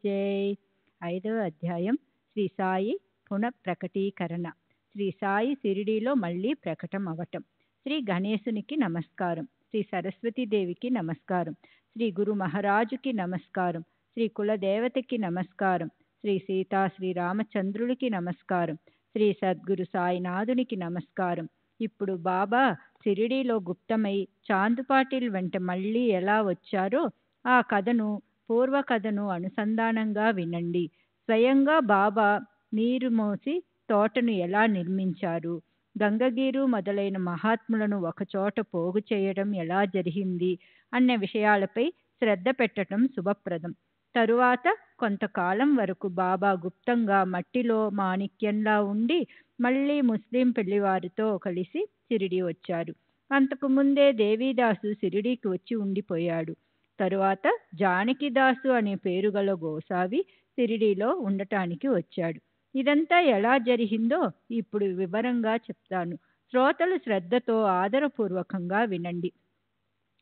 जय. 5వ అధ్యాయం శ్రీ సాయి పునఃప్రకటీకరణ. శ్రీ సాయి షిరిడీలో మళ్ళీ ప్రకటం అవటం. శ్రీ గణేశునికి నమస్కారం. శ్రీ సరస్వతీదేవికి నమస్కారం. శ్రీ గురు మహారాజుకి నమస్కారం. శ్రీ కులదేవతకి నమస్కారం. శ్రీ సీతా శ్రీ రామచంద్రుడికి నమస్కారం. శ్రీ సద్గురు సాయినాథునికి నమస్కారం. ఇప్పుడు బాబా షిరిడీలో గుప్తమై చాంద్ పాటిల్ వెంట మళ్ళీ ఎలా వచ్చారో ఆ కథను, పూర్వ కథను అనుసంధానంగా వినండి. స్వయంగా బాబా నీరు మోసి తోటను ఎలా నిర్మించారు, గంగగీరు మొదలైన మహాత్ములను ఒకచోట పోగు చేయడం ఎలా జరిగింది అన్న విషయాలపై శ్రద్ధ పెట్టడం శుభప్రదం. తరువాత కొంతకాలం వరకు బాబా గుప్తంగా మట్టిలో మాణిక్యంలా ఉండి మళ్ళీ ముస్లిం పెళ్లివారితో కలిసి షిరిడి వచ్చారు. అంతకు ముందే దేవీదాసు షిరిడీకి వచ్చి ఉండిపోయాడు. తరువాత జానకిదాసు అనే పేరు గల గోసావి షిరిడీలో ఉండటానికి వచ్చాడు. ఇదంతా ఎలా జరిగిందో ఇప్పుడు వివరంగా చెప్తాను. శ్రోతలు శ్రద్ధతో ఆదరపూర్వకంగా వినండి.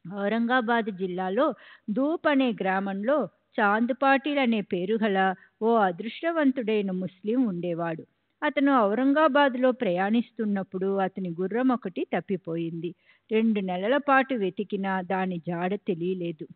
ఔరంగాబాద్ జిల్లాలో ధూప్ అనే గ్రామంలో చాంద్ పాటిల్ అనే పేరు గల ఓ అదృష్టవంతుడైన ముస్లిం ఉండేవాడు. అతను ఔరంగాబాద్లో ప్రయాణిస్తున్నప్పుడు అతని గుర్రం ఒకటి తప్పిపోయింది. 2 నెలల పాటు వెతికినా దాని జాడ తెలియలేదు.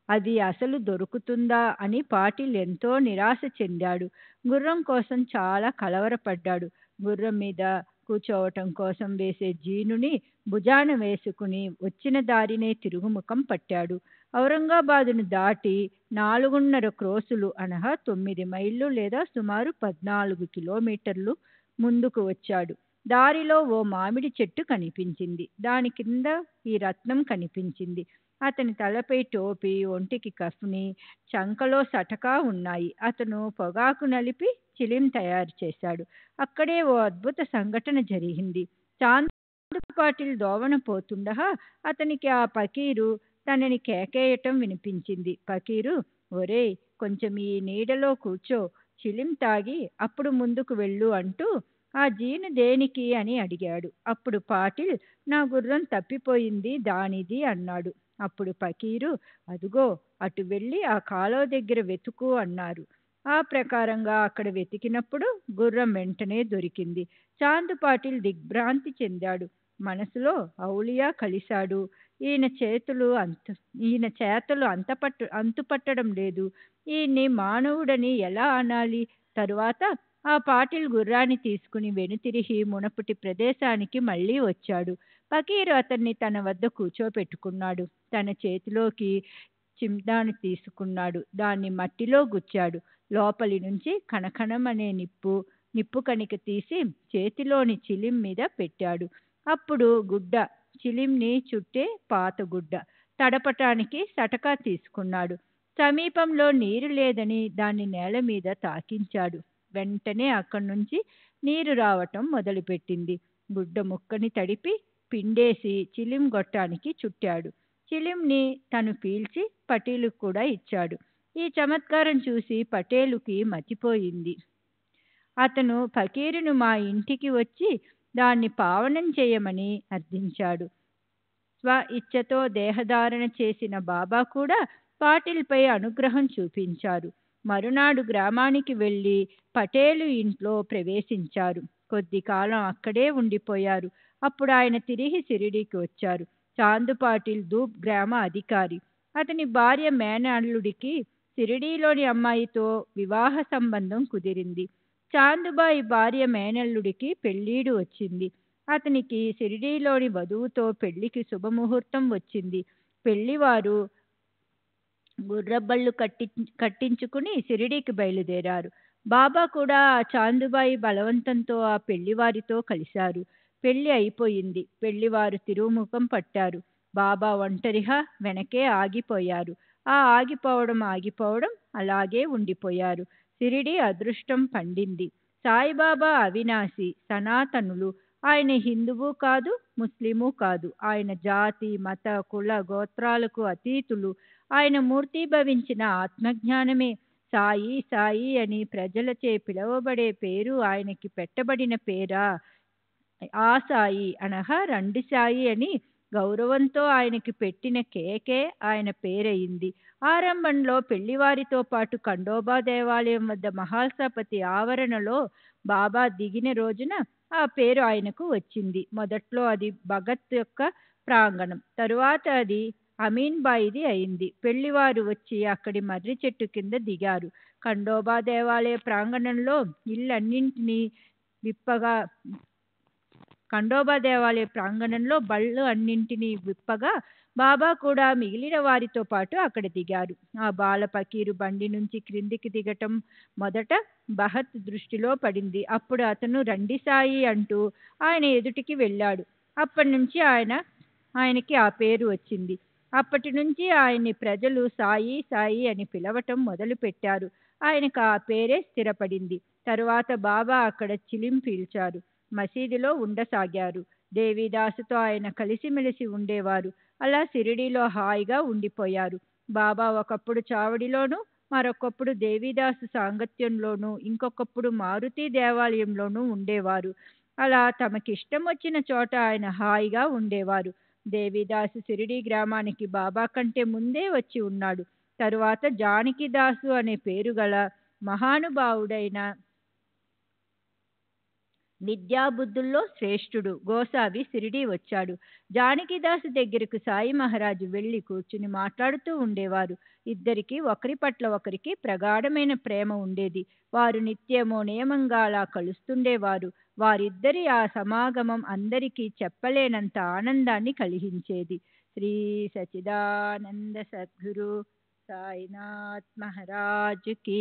అది అసలు దొరుకుతుందా అని పాటిల్ ఎంతో నిరాశ చెందాడు. గుర్రం కోసం చాలా కలవరపడ్డాడు. గుర్రం మీద కూర్చోవటం కోసం వేసే జీనుని భుజాన వేసుకుని వచ్చిన దారినే తిరుగుముఖం పట్టాడు. ఔరంగాబాదును దాటి 4.5 క్రోసులు అనగా 9 మైళ్ళు లేదా సుమారు 14 కిలోమీటర్లు ముందుకు వచ్చాడు. దారిలో ఓ మామిడి చెట్టు కనిపించింది. దాని కింద ఈ రత్నం కనిపించింది. అతని తలపై టోపీ, ఒంటికి కఫ్ని, చంకలో సటకా ఉన్నాయి. అతను పొగాకు నలిపి చిలిం తయారు చేశాడు. అక్కడే ఓ అద్భుత సంఘటన జరిగింది. చాంద్ పాటిల్ దోవన పోతుండగా అతనికి ఆ పకీరు తనని కేకేయటం వినిపించింది. పకీరు, ఒరేయ్, కొంచెం ఈ నీడలో కూర్చో, చిలిం తాగి అప్పుడు ముందుకు వెళ్ళు అంటూ ఆ జీను దేనికి అని అడిగాడు. అప్పుడు పాటిల్, నా గుర్రం తప్పిపోయింది, దానిది అన్నాడు. అప్పుడు పకీరు, అదుగో అటు వెళ్ళి ఆ కాలువ దగ్గర వెతుకు అన్నారు. ఆ ప్రకారంగా అక్కడ వెతికినప్పుడు గుర్రం వెంటనే దొరికింది. చాంద్ పాటిల్ దిగ్భ్రాంతి చెందాడు. మనసులో ఔలియా కలిశాడు. ఈయన చేతలు అంతుపట్టడం లేదు. ఈయన్ని మానవుడని ఎలా అనాలి? తరువాత ఆ పాటిల్ గుర్రాన్ని తీసుకుని వెనుతిరిగి మునపటి ప్రదేశానికి మళ్ళీ వచ్చాడు. ఫకీరు అతన్ని తన వద్ద కూర్చోపెట్టుకున్నాడు. తన చేతిలోకి చిమ్దాను తీసుకున్నాడు. దాన్ని మట్టిలో గుచ్చాడు. లోపలి నుంచి కణకణమనే నిప్పు కణిక తీసి చేతిలోని చిలిం మీద పెట్టాడు. అప్పుడు గుడ్డ, చిలింని చుట్టే పాత గుడ్డ, తడపటానికి సటకా తీసుకున్నాడు. సమీపంలో నీరు లేదని దాన్ని నేల మీద తాకించాడు. వెంటనే అక్కడి నుంచి నీరు రావటం మొదలుపెట్టింది. గుడ్డ ముక్కని తడిపి పిండేసి చిలిం గొట్టానికి చుట్టాడు. చిలింని తను పీల్చి పటేలుకు కూడా ఇచ్చాడు. ఈ చమత్కారం చూసి పటేలుకి మతిపోయింది. అతను ఫకీరును మా ఇంటికి వచ్చి దాన్ని పావనం చేయమని అర్థించాడు. స్వ ఇచ్ఛతో దేహధారణ చేసిన బాబా కూడా పాటిల్పై అనుగ్రహం చూపించారు. మరునాడు గ్రామానికి వెళ్ళి పటేలు ఇంట్లో ప్రవేశించారు. కొద్ది కాలం అక్కడే ఉండిపోయారు. అప్పుడు ఆయన తిరిగి షిరిడీకి వచ్చారు. చాంద్ పాటిల్ ధూప్ గ్రామ అధికారి. అతని భార్య మేనల్లుడికి షిరిడీలోని అమ్మాయితో వివాహ సంబంధం కుదిరింది. చాందుబాయి భార్య మేనల్లుడికి పెళ్ళీడు వచ్చింది. అతనికి షిరిడీలోని వధువుతో పెళ్లికి శుభముహూర్తం వచ్చింది. పెళ్లివారు గుర్రబళ్ళు కట్టించుకుని షిరిడీకి బయలుదేరారు. బాబా కూడా ఆ చాందుబాయి బలవంతంతో ఆ పెళ్లివారితో కలిశారు. పెళ్లి అయిపోయింది. పెళ్లివారు తిరుగుముఖం పట్టారు. బాబా ఒంటరిగా వెనకే ఆగిపోయారు. ఆ ఆగిపోవడం అలాగే ఉండిపోయారు. షిరిడి అదృష్టం పండింది. సాయిబాబా అవినాశి, సనాతనులు. ఆయన హిందువు కాదు, ముస్లిము కాదు. ఆయన జాతి, మత, కుల, గోత్రాలకు అతీతులు. ఆయన మూర్తీభవించిన ఆత్మజ్ఞానమే. సాయి సాయి అని ప్రజలచే పిలువబడే పేరు ఆయనకి పెట్టబడిన పేరా? ఆ సాయి అనగా రండి సాయి అని గౌరవంతో ఆయనకి పెట్టిన కేకే ఆయన పేరయింది. ఆరంభంలో పెళ్లివారితో పాటు ఖండోబా దేవాలయం వద్ద మహాసపతి ఆవరణలో బాబా దిగిన రోజున ఆ పేరు ఆయనకు వచ్చింది. మొదట్లో అది భగత్ యొక్క ప్రాంగణం, తరువాత అది అమీన్బాయిది అయింది. పెళ్లివారు వచ్చి అక్కడి మర్రి చెట్టు కింద దిగారు. ఖండోబా దేవాలయ ప్రాంగణంలో బళ్ళు అన్నింటినీ విప్పగా బాబా కూడా మిగిలిన వారితో పాటు అక్కడ దిగారు. ఆ బాల పకీరు బండి నుంచి క్రిందికి దిగటం మొదట బహత్ దృష్టిలో పడింది. అప్పుడు అతను రండి సాయి అంటూ ఆయన ఎదుటికి వెళ్ళాడు. అప్పటి నుంచి ఆయనకి ఆ పేరు వచ్చింది. అప్పటి నుంచి ఆయన్ని ప్రజలు సాయి సాయి అని పిలవటం మొదలుపెట్టారు. ఆయనకు ఆ పేరే స్థిరపడింది. తరువాత బాబా అక్కడ చిలిం పీల్చారు. మసీదులో ఉండసాగారు. దేవిదాసుతో ఆయన కలిసిమెలిసి ఉండేవారు. అలా షిరిడీలో హాయిగా ఉండిపోయారు. బాబా ఒకప్పుడు చావడిలోనూ, మరొకప్పుడు దేవిదాసు సాంగత్యంలోనూ, ఇంకొకప్పుడు మారుతి దేవాలయంలోనూ ఉండేవారు. అలా తమకిష్టం వచ్చిన చోట ఆయన హాయిగా ఉండేవారు. దేవిదాసు షిరిడీ గ్రామానికి బాబా కంటే ముందే వచ్చి ఉన్నాడు. తరువాత జానకిదాసు అనే పేరు గల మహానుభావుడైన విద్యాబుద్ధుల్లో శ్రేష్ఠుడు గోసావి షిరిడీ వచ్చాడు. జానకిదాసు దగ్గరకు సాయి మహారాజు వెళ్లి కూర్చుని మాట్లాడుతూ ఉండేవారు. ఇద్దరికి ఒకరి పట్ల ఒకరికి ప్రగాఢమైన ప్రేమ ఉండేది. వారు నిత్యమో నియమంగా అలా కలుస్తుండేవారు. వారిద్దరి ఆ సమాగమం అందరికీ చెప్పలేనంత ఆనందాన్ని కలిగించేది. శ్రీ సచిదానంద సద్గురు సాయినాథ్ మహారాజ్ కీ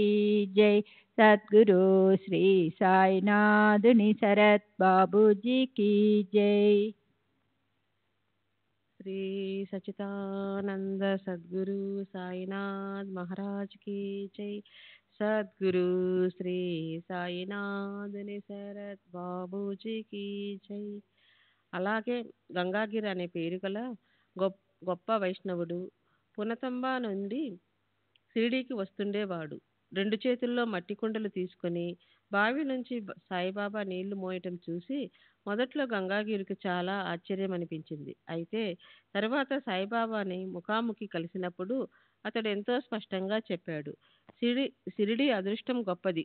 జై. సద్గురు శ్రీ సాయినాథుని శరత్ బాబూజీ కీ జై. శ్రీ సచిదానంద సద్గురు సాయినాథ్ మహారాజ్ की जय. సద్గురు శ్రీ సాయినాథుని శరత్ బాబూజీ की జై. అలాగే గంగాగిరి అనే పేరు గల గొప్ప వైష్ణవుడు పునతంబా నుండి షిరిడీకి వస్తుండేవాడు. 2 చేతుల్లో మట్టి కుండలు తీసుకొని బావి నుంచి సాయిబాబా నీళ్లు మోయటం చూసి మొదట్లో గంగాగిరికి చాలా ఆశ్చర్యం అనిపించింది. అయితే తర్వాత సాయిబాబాని ముఖాముఖి కలిసినప్పుడు అతడు ఎంతో స్పష్టంగా చెప్పాడు, షిరిడి అదృష్టం గొప్పది,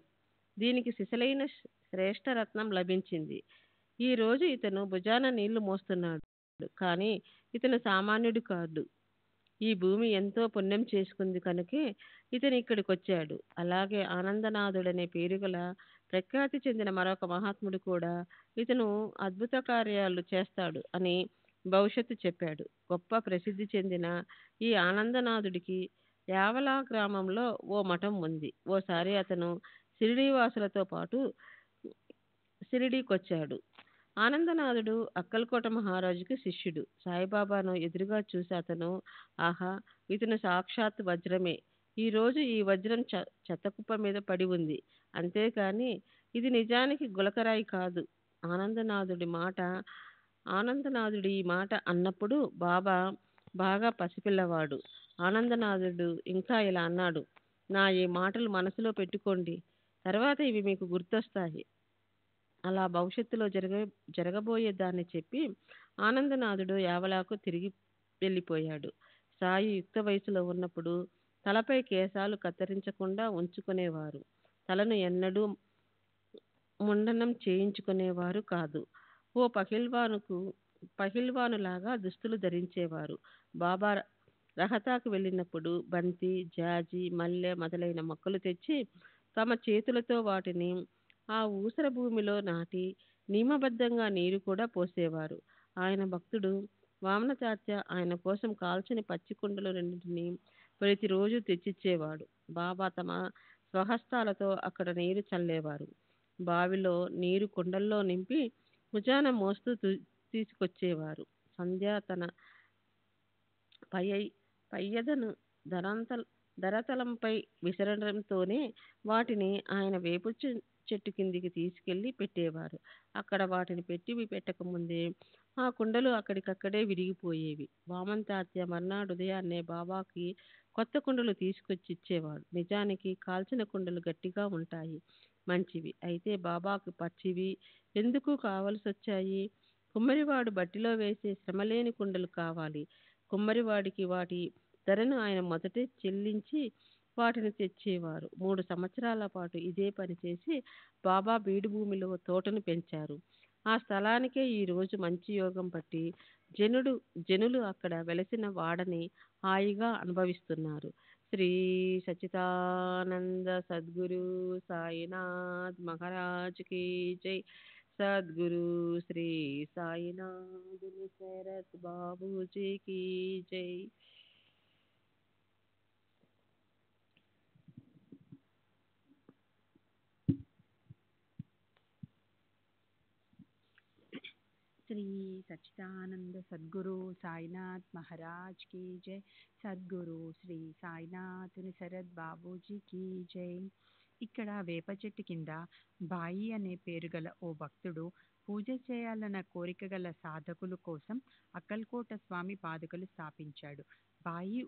దీనికి సిసలైన శ్రేష్ఠ రత్నం లభించింది. ఈ రోజు ఇతను భుజాన నీళ్లు మోస్తున్నాడు, కానీ ఇతను సామాన్యుడు కాదు. ఈ భూమి ఎంతో పుణ్యం చేసుకుంది కనుకే ఇతను ఇక్కడికి వచ్చాడు. అలాగే ఆనందనాథుడనే పేరు గల ప్రఖ్యాతి చెందిన మరొక మహాత్ముడు కూడా ఇతను అద్భుత కార్యాలు చేస్తాడు అని భవిష్యత్తు చెప్పాడు. గొప్ప ప్రసిద్ధి చెందిన ఈ ఆనందనాథుడికి యావలా గ్రామంలో ఓ మఠం ఉంది. ఓసారి అతను షిరిడీ వాసులతో పాటు షిరిడీకొచ్చాడు. ఆనందనాథుడు అక్కల్కోట మహారాజుకి శిష్యుడు. సాయిబాబాను ఎదురుగా చూసి అతను, ఆహా, ఇతను సాక్షాత్ వజ్రమే. ఈరోజు ఈ వజ్రం చెత్తకుప్ప మీద పడి ఉంది, అంతేకాని ఇది నిజానికి గులకరాయి కాదు. ఆనందనాథుడు ఈ మాట అన్నప్పుడు బాబా బాగా పసిపిల్లవాడు. ఆనందనాథుడు ఇంకా ఇలా అన్నాడు, నా ఈ మాటలు మనసులో పెట్టుకోండి, తర్వాత ఇవి మీకు గుర్తొస్తాయి. అలా భవిష్యత్తులో జరగబోయే దాన్ని చెప్పి ఆనందనాథుడు యావలాకు తిరిగి వెళ్ళిపోయాడు. సాయి యుక్త వయసులో ఉన్నప్పుడు తలపై కేశాలు కత్తిరించకుండా ఉంచుకునేవారు. తలను ఎన్నడూ ముండనం చేయించుకునేవారు కాదు. ఓ పహిల్వానులాగా దుస్తులు ధరించేవారు. బాబా రహతాకు వెళ్ళినప్పుడు బంతి, జాజి, మల్లె మొదలైన మొక్కలు తెచ్చి తమ చేతులతో వాటిని ఆ ఊసర భూమిలో నాటి నియమబద్ధంగా నీరు కూడా పోసేవారు. ఆయన భక్తుడు వామనతాత్య ఆయన కోసం కాల్చిన పచ్చి కుండలు రెండింటిని ప్రతిరోజు తెచ్చిచ్చేవాడు. బాబా తమ స్వహస్తాలతో అక్కడ నీరు చల్లేవారు. బావిలో నీరు కుండల్లో నింపి భుజాన మోస్తూ తీసుకొచ్చేవారు. సంధ్య తన పయ్యదను ధరతలంపై విసరడంతోనే వాటిని ఆయన వేపు చెట్టు కిందికి తీసుకెళ్లి పెట్టేవారు. అక్కడ వాటిని పెట్టకముందే ఆ కుండలు అక్కడికక్కడే విరిగిపోయేవి. వామన్ తాత్య మర్నాడు ఉదయాన్నే బాబాకి కొత్త కుండలు తీసుకొచ్చి ఇచ్చేవాడు. నిజానికి కాల్చిన కుండలు గట్టిగా ఉంటాయి, మంచివి. అయితే బాబాకు పచ్చివి ఎందుకు కావలసి వచ్చాయి? కుమ్మరివాడు బట్టిలో వేసే శ్రమలేని కుండలు కావాలి. కుమ్మరివాడికి వాటి ధరను ఆయన మొదటే చెల్లించి వాటిని తెచ్చేవారు. 3 సంవత్సరాల పాటు ఇదే పని చేసి బాబా బీడు భూమిలో తోటను పెంచారు. ఆ స్థలానికే ఈ రోజు మంచి యోగం పట్టి జనులు అక్కడ వెలసిన వాడని హాయిగా అనుభవిస్తున్నారు. శ్రీ సచిదానంద సద్గురు సాయినాథ్ మహారాజ్ కీ జై. సద్గురు శ్రీ సాయినాథుని శరత్ బాబూజీ కీ జై. శ్రీ సచ్చిదానంద సద్గురు సాయినాథ్ మహారాజ్ की जय సద్గురు శ్రీ సాయినాథుని శరత్ బాబూజీకి జై. ఇక్కడ వేప చెట్టు కింద బాయి అనే పేరు గల ఓ భక్తుడు పూజ చేయాలన్న కోరిక గల సాధకుల కోసం అక్కల్కోట స్వామి పాదుకలు స్థాపించాడు. బాయి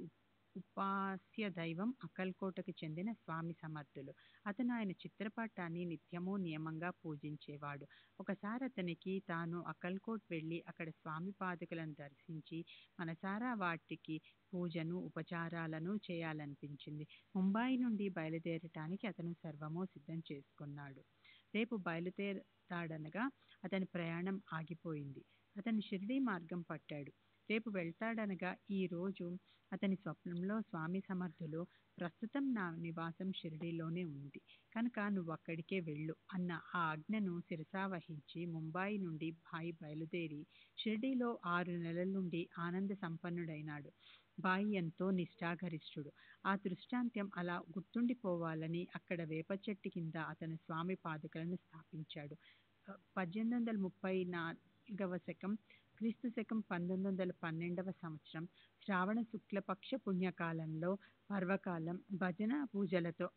ఉపాస్య దైవం అక్కల్కోటకు చెందిన స్వామి సమర్థులు. అతను ఆయన చిత్రపటాన్ని నిత్యము నియమంగా పూజించేవాడు. ఒకసారి అతనికి తాను అక్కల్కోట్ వెళ్ళి అక్కడ స్వామి పాదుకలను దర్శించి మనసారా వాటికి పూజను ఉపచారాలను చేయాలనిపించింది. ముంబాయి నుండి బయలుదేరటానికి అతను సర్వము సిద్ధం చేసుకున్నాడు. రేపు బయలుదేరతాడనగా అతని ప్రయాణం ఆగిపోయింది. అతను షిరిడీ మార్గం పట్టాడు. రేపు వెళ్తాడనగా ఈ రోజు అతని స్వప్నంలో స్వామి సమర్థులు ప్రస్తుతం నా నివాసం షిరిడీలోనే ఉంది కనుక నువ్వు అక్కడికే వెళ్ళు అన్న ఆ ఆజ్ఞను శిరసావహించి ముంబాయి నుండి బాయి బయలుదేరి షిరిడీలో 6 నెలల నుండి ఆనంద సంపన్నుడైనాడు. బాయి ఎంతో నిష్ఠాగరిష్ఠుడు. ఆ దృష్టాంత్యం అలా గుర్తుండిపోవాలని అక్కడ వేప చెట్టు కింద అతను స్వామి పాదుకలను స్థాపించాడు. 1834వ శకం క్రీస్తు శకం 1912వ సంవత్సరం శ్రావణ శుక్లపక్ష పుణ్యకాలంలో పర్వకాలం భజన పూజలతో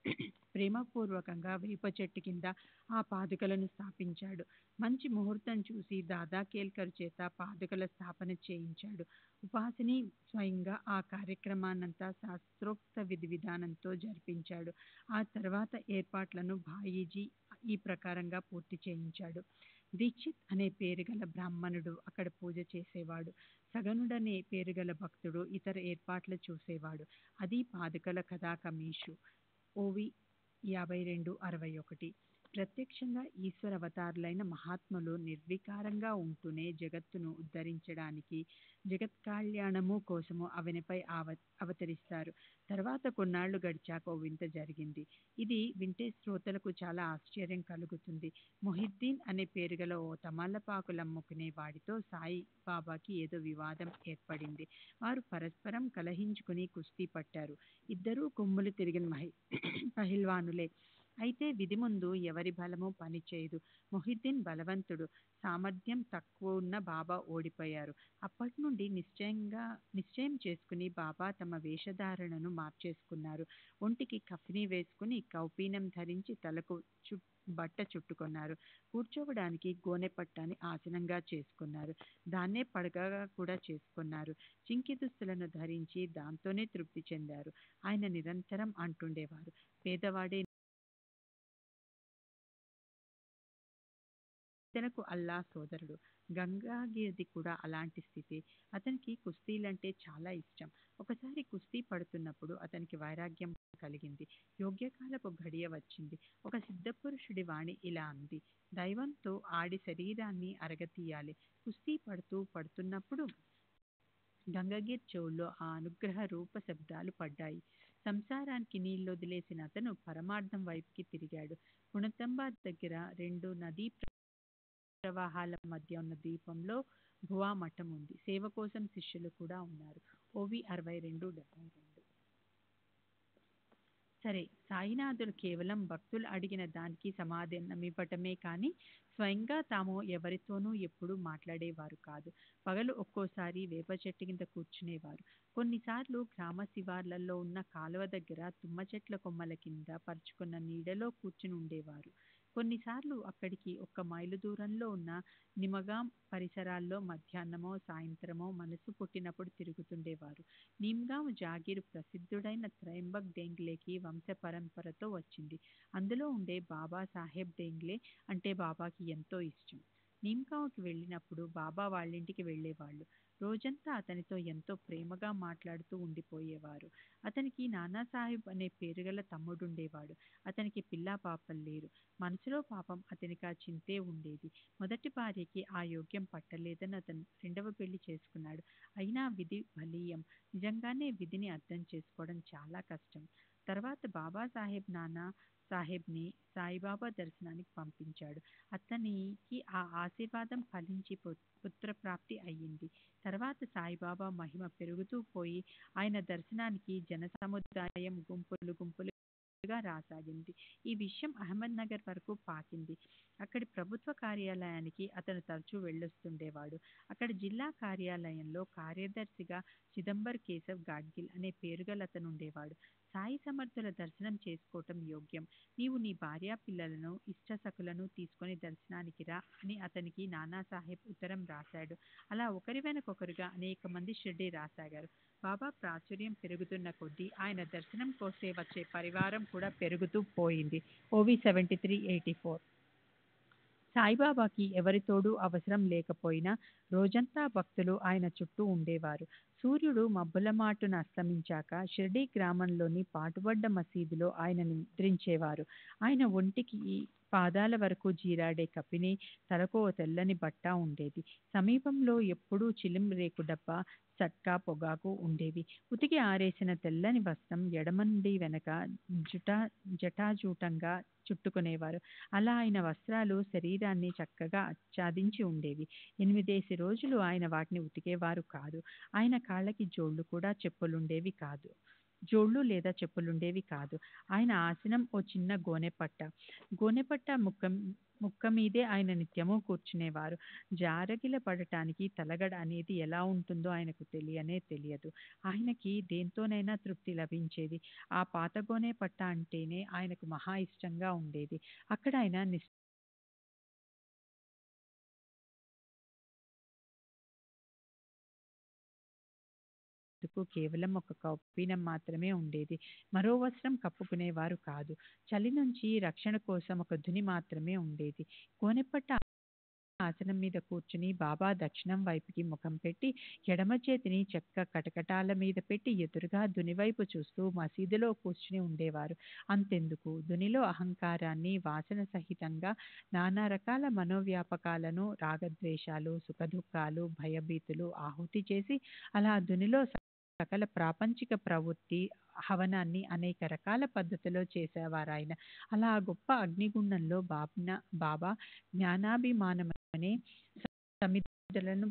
ప్రేమపూర్వకంగా వేప చెట్టు కింద ఆ పాదుకలను స్థాపించాడు. మంచి ముహూర్తం చూసి దాదా కేల్కర్ చేత పాదుకల స్థాపన చేయించాడు. ఉపాసిని స్వయంగా ఆ కార్యక్రమాన్నంతా శాస్త్రోక్త విధి విధానంతో జరిపించాడు. ఆ తర్వాత ఏర్పాట్లను బాయీజీ ఈ ప్రకారంగా పూర్తి చేయించాడు. దీక్షిత్ అనే పేరుగల బ్రాహ్మణుడు అక్కడ పూజ చేసేవాడు. సగనుడనే పేరుగల భక్తుడు ఇతర ఏర్పాట్లు చూసేవాడు. అది పాదుకల కథా కమీషు ఓవి 5261. ప్రత్యక్షంగా ఈశ్వర అవతారులైన మహాత్ములు నిర్వికారంగా ఉంటూనే జగత్తును ఉద్ధరించడానికి జగత్ కళ్యాణము కోసము అవనిపై అవతరిస్తారు. తర్వాత కొన్నాళ్లు గడిచాక ఓ వింత జరిగింది. ఇది వింటే శ్రోతలకు చాలా ఆశ్చర్యం కలుగుతుంది. మొహిద్దీన్ అనే పేరుగల ఓ తమలపాకులమ్ముకునే వాడితో సాయి బాబాకి ఏదో వివాదం ఏర్పడింది. వారు పరస్పరం కలహించుకుని కుస్తీ పట్టారు. ఇద్దరూ కొమ్ములు తిరిగిన పహిల్వానులే. అయితే విధి ముందు ఎవరి బలము పనిచేయదు. మొహిద్దీన్ బలవంతుడు, సామర్థ్యం తక్కువ ఉన్న బాబా ఓడిపోయారు. అప్పటి నుండి నిశ్చయం చేసుకుని బాబా తమ వేషధారణను మార్చేసుకున్నారు. ఒంటికి కఫిని వేసుకుని కౌపీనం ధరించి తలకు బట్ట చుట్టుకున్నారు. కూర్చోవడానికి గోనె పట్టాన్ని ఆసనంగా చేసుకున్నారు. దాన్నే పడకగా కూడా చేసుకున్నారు. చింకి దుస్తులను ధరించి దాంతోనే తృప్తి చెందారు. ఆయన నిరంతరం అంటుండేవారు, పేదవాడే తనకు అల్లా సోదరుడు. గంగాగిరిది కూడా అలాంటి స్థితి. అతనికి కుస్తీలంటే చాలా ఇష్టం. ఒకసారి కుస్తీ పడుతున్నప్పుడు అతనికి వైరాగ్యం కలిగింది. యోగ్యకాలపు ఘడియ వచ్చింది. ఒక సిద్ధపురుషుడి వాణి ఇలా అంది, దైవంతో ఆడి శరీరాన్ని అరగతీయాలి. కుస్తీ పడుతున్నప్పుడు గంగగిర్ చెవుల్లో ఆ అనుగ్రహ రూప శబ్దాలు పడ్డాయి. సంసారానికి నీళ్ళొదిలేసిన అతను పరమార్థం వైపుకి తిరిగాడు. పుణతంబా దగ్గర 2 నదీ ప్రవాహాల మధ్య ఉన్న ద్వీపంలో భువా మఠం ఉంది. సేవ కోసం శిష్యులు కూడా ఉన్నారు. ఓవి 62-72. సరే, సాయినాథుడు కేవలం భక్తులు అడిగిన దానికి సమాధానమివ్వటమే కానీ స్వయంగా తాము ఎవరితోనూ ఎప్పుడూ మాట్లాడేవారు కాదు. పగలు ఒక్కోసారి వేప చెట్టు కింద కూర్చునేవారు. కొన్నిసార్లు గ్రామ శివార్లలో ఉన్న కాలువ దగ్గర తుమ్మ చెట్ల కొమ్మల కింద పరుచుకున్న నీడలో కూర్చుని ఉండేవారు. కొన్నిసార్లు అక్కడికి 1 మైలు దూరంలో ఉన్న నిమగాం పరిసరాల్లో మధ్యాహ్నమో సాయంత్రమో మనసు పుట్టినప్పుడు తిరుగుతుండేవారు. నిమ్గాం జాగీరు ప్రసిద్ధుడైన త్రయంబక్ డేంగ్లేకి వంశ పరంపరతో వచ్చింది. అందులో ఉండే బాబా సాహెబ్ డేంగ్లే అంటే బాబాకి ఎంతో ఇష్టం. నిమ్గాంకి వెళ్ళినప్పుడు బాబా వాళ్ళింటికి వెళ్ళేవాళ్ళు. రోజంతా అతనితో ఎంతో ప్రేమగా మాట్లాడుతూ ఉండిపోయేవారు. అతనికి నానాసాహెబ్ అనే పేరుగల తమ్ముడుండేవాడు. అతనికి పిల్లా పాపలు లేరు. మనసులో పాపం అతనికి ఆ చింతే ఉండేది. మొదటి భార్యకి ఆ యోగ్యం పట్టలేదని అతను 2వ పెళ్లి చేసుకున్నాడు. అయినా విధి బలీయం. నిజంగానే విధిని అర్థం చేసుకోవడం చాలా కష్టం. తర్వాత బాబాసాహెబ్ నానా సాహెబ్ని సాయిబాబా దర్శనానికి పంపించాడు. అతనికి ఆ ఆశీర్వాదం ఫలించి పుత్రప్రాప్తి అయ్యింది. తర్వాత సాయిబాబా మహిమ పెరుగుతూ పోయి ఆయన దర్శనానికి జన సముదాయం గుంపులుగా తరచుగా రాసాగింది. ఈ విషయం అహ్మద్నగర్ వరకు పాకింది. అక్కడి ప్రభుత్వ కార్యాలయానికి అతను తరచూ వెళ్ళొస్తుండేవాడు. అక్కడ జిల్లా కార్యాలయంలో కార్యదర్శిగా చిదంబర్ కేశవ్ గాడ్గిల్ అనే పేరుగల అతను ఉండేవాడు. సాయి సమర్థుల దర్శనం చేసుకోవటం యోగ్యం. నీవు నీ భార్యా పిల్లలను ఇష్టసఖులను తీసుకొని దర్శనానికి రా అని అతనికి నానాసాహెబ్ ఉత్తరం రాశాడు. అలా ఒకరి వెనకొకరుగా అనేక మంది షిర్డీ రాసాగారు. బాబా ప్రాచుర్యం పెరుగుతున్న కొద్దీ ఆయన దర్శనం కోసే వచ్చే పరివారం కూడా పెరుగుతూ పోయింది. ఓవి 7384. సాయిబాబాకి ఎవరి తోడు అవసరం లేకపోయినా రోజంతా భక్తులు ఆయన చుట్టూ ఉండేవారు. సూర్యుడు మబ్బుల మాటున అస్తమించాక షిర్డీ గ్రామంలోని పాటుబడ్డ మసీదులో ఆయన నిద్రించేవారు. ఆయన ఒంటికి పాదాల వరకు జీరాడే కపిని, తలకో తెల్లని బట్ట ఉండేది. సమీపంలో ఎప్పుడూ చిలిం రేకు డబ్బా, సట్కా, పొగాకు ఉండేవి. ఉతికి ఆరేసిన తెల్లని వస్త్రం ఎడమ నుండి వెనక జటాజూటంగా చుట్టుకునేవారు. అలా ఆయన వస్త్రాలు శరీరాన్ని చక్కగా ఆచ్ఛాదించి ఉండేవి. 8 రోజులు ఆయన వాటిని ఉతికేవారు కాదు. ఆయన కాళ్ళకి జోళ్ళు లేదా చెప్పులుండేవి కాదు. ఆయన ఆసనం ఓ చిన్న గోనెపట్ట ముక్క మీదే ఆయన నిత్యము కూర్చునేవారు. జారగిల పడటానికి తలగడ అనేది ఎలా ఉంటుందో ఆయనకు తెలియదు. ఆయనకి దేంతోనైనా తృప్తి లభించేది. ఆ పాత గోనె పట్ట అంటేనే ఆయనకు మహా ఇష్టంగా ఉండేది. అక్కడ ఆయన కేవలం ఒక కౌపీనం మాత్రమే ఉండేది. మరో వస్త్రం కప్పుకునేవారు కాదు. చలి నుంచి రక్షణ కోసం ఒక దుని మాత్రమే ఉండేది. గోనెపట్ట ఆసనం మీద కూర్చుని బాబా దక్షిణం వైపుకి ముఖం పెట్టి ఎడమ చేతిని చెక్క కటకటాల మీద పెట్టి ఎదురుగా దునివైపు చూస్తూ మసీదులో కూర్చుని ఉండేవారు. అంతెందుకు, దునిలో అహంకారాన్ని, వాసన సహితంగా నానా రకాల మనోవ్యాపకాలను, రాగద్వేషాలు, సుఖదుఖాలు, భయభీతులు ఆహుతి చేసి అలా దునిలో సకల ప్రాపంచిక ప్రవృత్తి హవనాన్ని అనేక రకాల పద్ధతిలో చేసేవారాయన. అలా గొప్ప అగ్నిగుండంలో బాబా జ్ఞానాభిమానమనే సమిధలను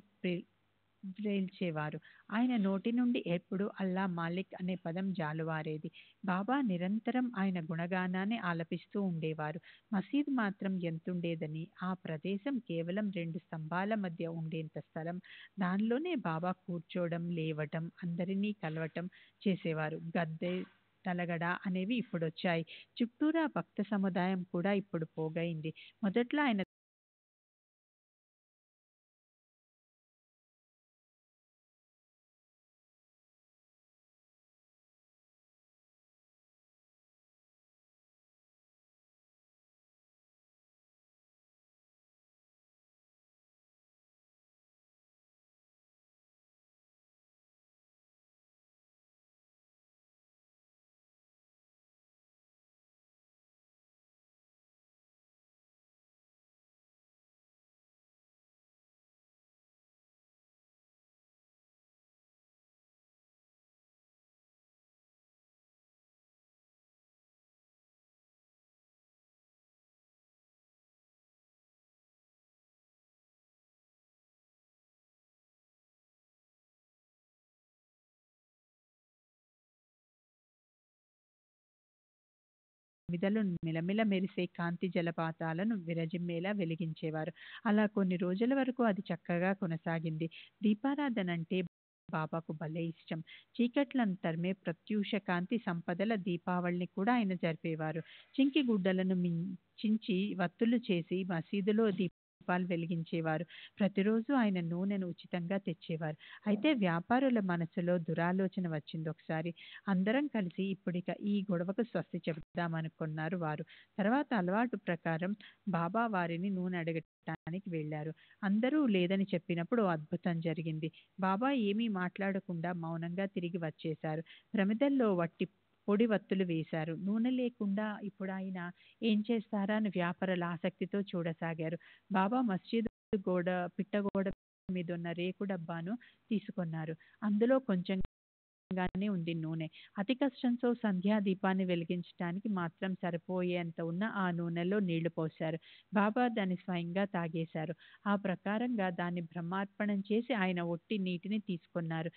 ప్రేల్చేవారు. ఆయన నోటి నుండి ఎప్పుడు అల్లా మాలిక్ అనే పదం జాలువారేది. బాబా నిరంతరం ఆయన గుణగానాన్ని ఆలపిస్తూ ఉండేవారు. మసీదు మాత్రం ఎంతుండేదని, ఆ ప్రదేశం కేవలం 2 స్తంభాల మధ్య ఉండేంత స్థలం. దానిలోనే బాబా కూర్చోవడం, లేవటం, అందరినీ కలవటం చేసేవారు. గద్దె, తలగడ అనేవి ఇప్పుడొచ్చాయి. చుట్టూరా భక్త సముదాయం కూడా ఇప్పుడు పోగైంది. మొదట్లో ఆయన మిదలు మిలమిల మెరిసే కాంతి జలపాతాలను విరజిమ్మేలా వెలిగించేవారు. అలా కొన్ని రోజుల వరకు అది చక్కగా కొనసాగింది. దీపారాధన అంటే బాబాకు భలే ఇష్టం. చీకట్లను తరిమే ప్రత్యూష కాంతి సంపదల దీపావళిని కూడా ఆయన జరిపేవారు. చింకి గుడ్డలను చించి వత్తులు చేసి మసీదులో దీపాలు వెలిగించేవారు. ప్రతిరోజు ఆయన నూనెను ఉచితంగా తెచ్చేవారు. అయితే వ్యాపారుల మనసులో దురాలోచన వచ్చింది ఒకసారి. అందరం కలిసి ఇప్పుడిక ఈ గొడవకు స్వస్తి చెబుదామనుకున్నారు వారు. తర్వాత అలవాటు ప్రకారం బాబా వారిని నూనె అడగటానికి వెళ్ళారు. అందరూ లేదని చెప్పినప్పుడు అద్భుతం జరిగింది. బాబా ఏమీ మాట్లాడకుండా మౌనంగా తిరిగి వచ్చేశారు. ప్రమిదల్లో పొడి వత్తులు వేశారు. నూనె లేకుండా ఇప్పుడు ఆయన ఏం చేస్తారా అని వ్యాపారులు ఆసక్తితో చూడసాగారు. బాబా మస్జిద్ పిట్టగోడ మీదున్న రేకు డబ్బాను తీసుకున్నారు. అందులో కొంచెం గానే ఉంది నూనె. అతి కష్టంతో సంధ్యా దీపాన్ని వెలిగించటానికి మాత్రం సరిపోయేంత ఉన్న ఆ నూనెలో నీళ్లు పోశారు. బాబా దాన్ని స్వయంగా తాగేశారు. ఆ ప్రకారంగా దాన్ని బ్రహ్మార్పణం చేసి ఆయన ఒట్టి నీటిని తీసుకున్నారు.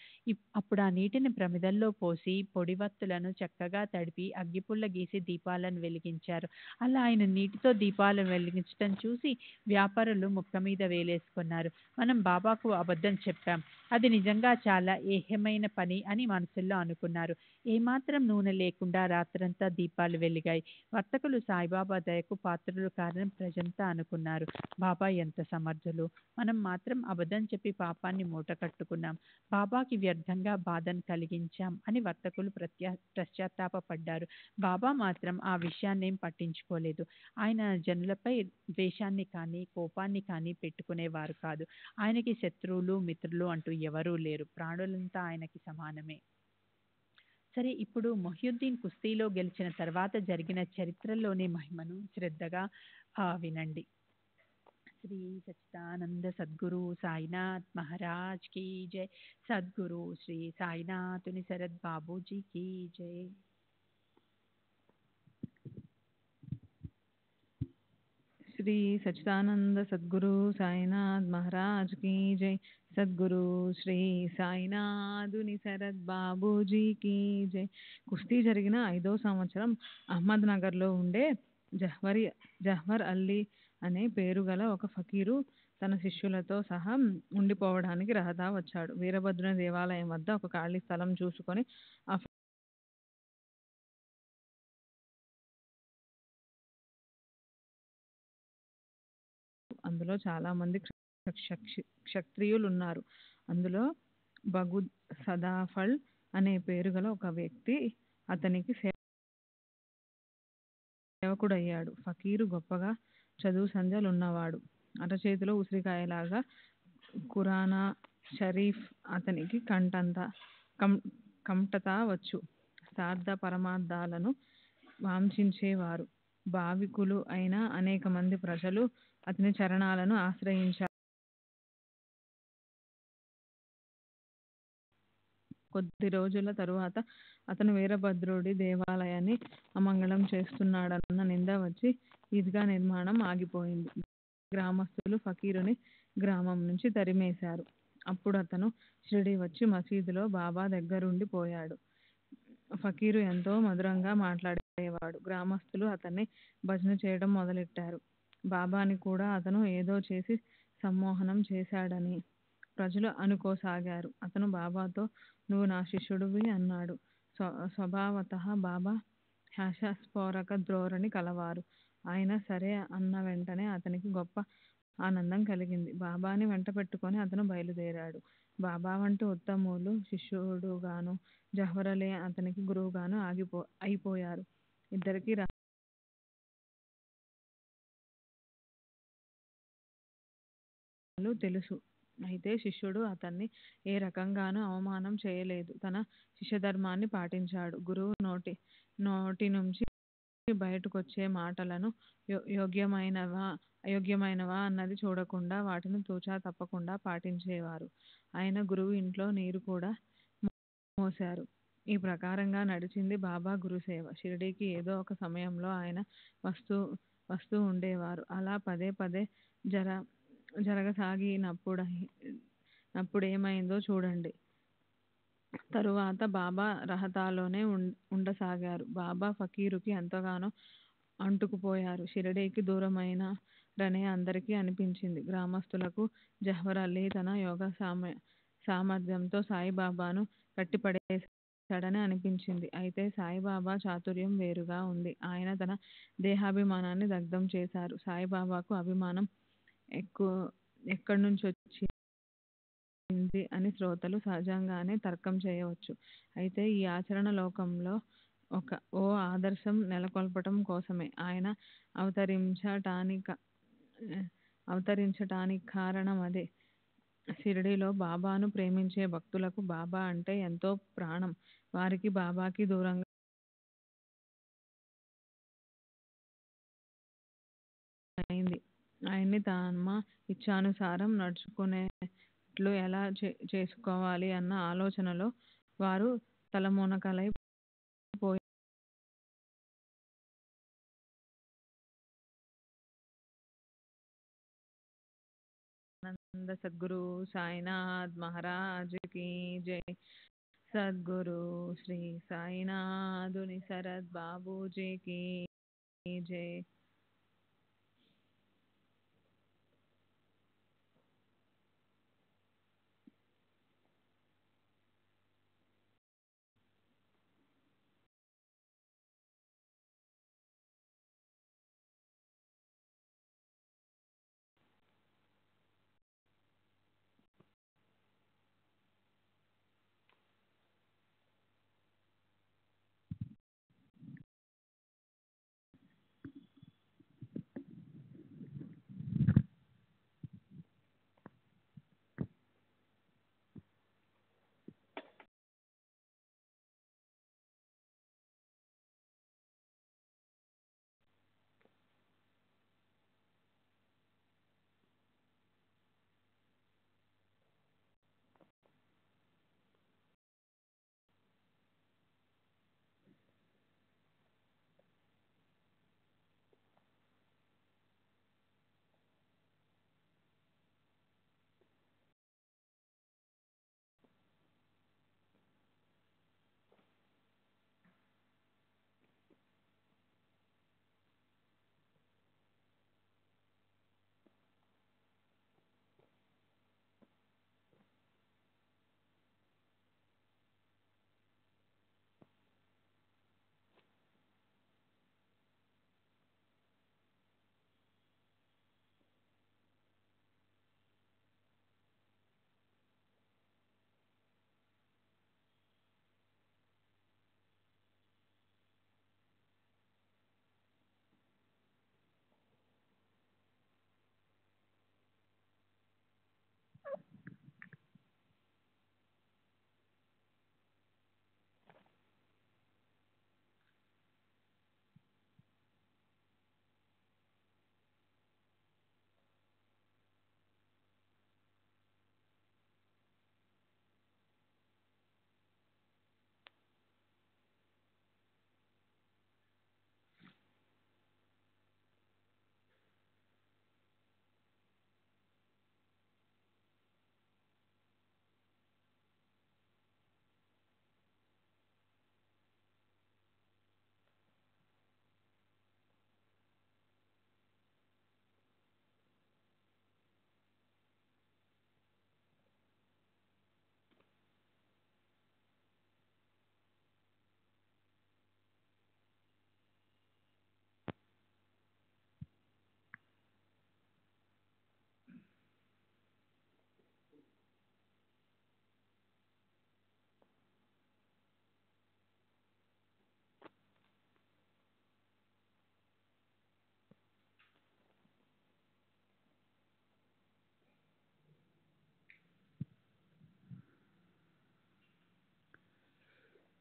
అప్పుడు ఆ నీటిని ప్రమిదల్లో పోసి పొడివత్తులను చక్కగా తడిపి అగ్గిపుల్ల గీసి దీపాలను వెలిగించారు. అలా ఆయన నీటితో దీపాలను వెలిగించటం చూసి వ్యాపారులు ముక్క మీద వేలేసుకున్నారు. మనం బాబాకు అబద్ధం చెప్పాం, అది నిజంగా చాలా ఏహ్యమైన పని అని మనసుల్లో అనుకున్నారు. ఏమాత్రం నూనె లేకుండా రాత్రంతా దీపాలు వెలిగాయి. వర్తకులు సాయిబాబా దయకు పాత్రులు కారణం ప్రజంతా అనుకున్నారు. బాబా ఎంత సమర్థులు, మనం మాత్రం అబద్ధం చెప్పి పాపాన్ని మూట కట్టుకున్నాం, బాబాకి వ్యర్థంగా బాధను కలిగించాం అని వర్తకులు పశ్చాత్తాపడ్డారు. బాబా మాత్రం ఆ విషయాన్నేం పట్టించుకోలేదు. ఆయన జనులపై ద్వేషాన్ని కానీ కోపాన్ని కానీ పెట్టుకునేవారు కాదు. ఆయనకి శత్రువులు మిత్రులు అంటూ ఎవరూ లేరు. ప్రాణులంతా ఆయనకి సమానమే. సరే, ఇప్పుడు మొహ్యుద్దీన్ కుస్తీలో గెలిచిన తర్వాత జరిగిన చరిత్రలోని మహిమను శ్రద్ధగా వినండి. శ్రీ సచ్చిదానంద సద్గురు సాయినాథ్ మహారాజ్ కీ జై. సద్గురు శ్రీ సాయినాథుని శరత్ బాబూజీ కీ జై. శ్రీ సచ్చిదానంద సద్గురు సాయినాథ్ మహారాజ్ కీ జై. సద్గురు శ్రీ సాయినాథుని శరత్ బాబూజీ కీ జై. కుస్తీ జరిగిన 5వ సంవత్సరం అహ్మద్నగర్లో ఉండే జహ్వర్ అల్లీ అనే పేరు గల ఒక ఫకీరు తన శిష్యులతో సహా ఉండిపోవడానికి రహదా వచ్చాడు. వీరభద్రుని దేవాలయం వద్ద ఒక ఖాళీ స్థలం చూసుకొని ఆ అందులో చాలా మంది క్షత్రియులు ఉన్నారు. అందులో బగు సదాఫల్ అనే పేరు గల ఒక వ్యక్తి అతనికి సేవకుడయ్యాడు. ఫకీరు గొప్పగా చదువు సంధ్యలు ఉన్నవాడు. అరచేతిలో ఉసిరికాయలాగా ఖురానా షరీఫ్ అతనికి కంఠతా వచ్చు. సార్థ పరమార్థాలను వాంఛించేవారు. భావికులు అయిన అనేక మంది ప్రజలు అతని చరణాలను ఆశ్రయించారు. కొద్ది రోజుల తరువాత అతను వీరభద్రుడి దేవాలయాన్ని అమంగళం చేస్తున్నాడన్న నింద వచ్చి ఈద్గా నిర్మాణం ఆగిపోయింది. గ్రామస్తులు ఫకీరుని గ్రామం నుంచి తరిమేశారు. అప్పుడు అతను షిరిడీ వచ్చి మసీదులో బాబా దగ్గరుండి పోయాడు. ఫకీరు ఎంతో మధురంగా మాట్లాడేవాడు. గ్రామస్తులు అతన్ని భజన చేయడం మొదలెట్టారు. బాబాని కూడా అతను ఏదో చేసి సమ్మోహనం చేశాడని ప్రజలు అనుకోసాగారు. అతను బాబాతో, నువ్వు నా శిష్యుడివి అన్నాడు. స్వభావతః బాబా హాస్యస్ఫోరక ధోరణి కలవారు. ఆయన సరే అన్న వెంటనే అతనికి గొప్ప ఆనందం కలిగింది. బాబాని వెంట పెట్టుకొని అతను బయలుదేరాడు. బాబా వంటి ఉత్తములు శిష్యుడుగాను, జహ్వర్ అలీ అతనికి గురువుగాను అయిపోయారు. ఇద్దరికీ తెలుసు. అయితే శిష్యుడు అతన్ని ఏ రకంగానూ అవమానం చేయలేదు. తన శిష్యధర్మాన్ని పాటించాడు. గురువు నోటి నుంచి బయటకొచ్చే మాటలను యోగ్యమైనవా అయోగ్యమైనవా అన్నది చూడకుండా వాటిని తూచా తప్పకుండా పాటించేవారు. ఆయన గురువు ఇంట్లో నీరు కూడా మోశారు. ఈ ప్రకారంగా నడిచింది బాబా గురుసేవ. షిరిడీకి ఏదో ఒక సమయంలో ఆయన వస్తూ ఉండేవారు. అలా పదే పదే జరగసాగినప్పుడేమైందో చూడండి. తరువాత బాబా రహతాలోనే ఉండసాగారు. బాబా ఫకీరుకి ఎంతగానో అంటుకుపోయారు. షిరిడీకి దూరమైనారనే అందరికీ అనిపించింది. గ్రామస్తులకు జహ్వర్ అలీ తన యోగ సామర్థ్యంతో సాయిబాబాను కట్టిపడేశాడని అనిపించింది. అయితే సాయిబాబా చాతుర్యం వేరుగా ఉంది. ఆయన తన దేహాభిమానాన్ని దగ్ధం చేశారు. సాయిబాబాకు అభిమానం ఎక్కడ్నుంచొచ్చింది అని శ్రోతలు సహజంగానే తర్కం చేయవచ్చు. అయితే ఈ ఆచరణ లోకంలో ఓ ఆదర్శం నెలకొల్పటం కోసమే. ఆయన అవతరించటానికారణం అదే. షిరిడీలో బాబాను ప్రేమించే భక్తులకు బాబా అంటే ఎంతో ప్రాణం. వారికి బాబాకి దూరంగా అయింది. ఆయన్ని తమ ఇచ్ఛానుసారం నడుచుకునేట్లు ఎలా చేసుకోవాలి అన్న ఆలోచనలో వారు తలమునకలైపోయి आनंद सद्गुरु साईनाथ महाराज की जय। सद्गुरु श्री साईनाथ शरद बाबू जी की जय।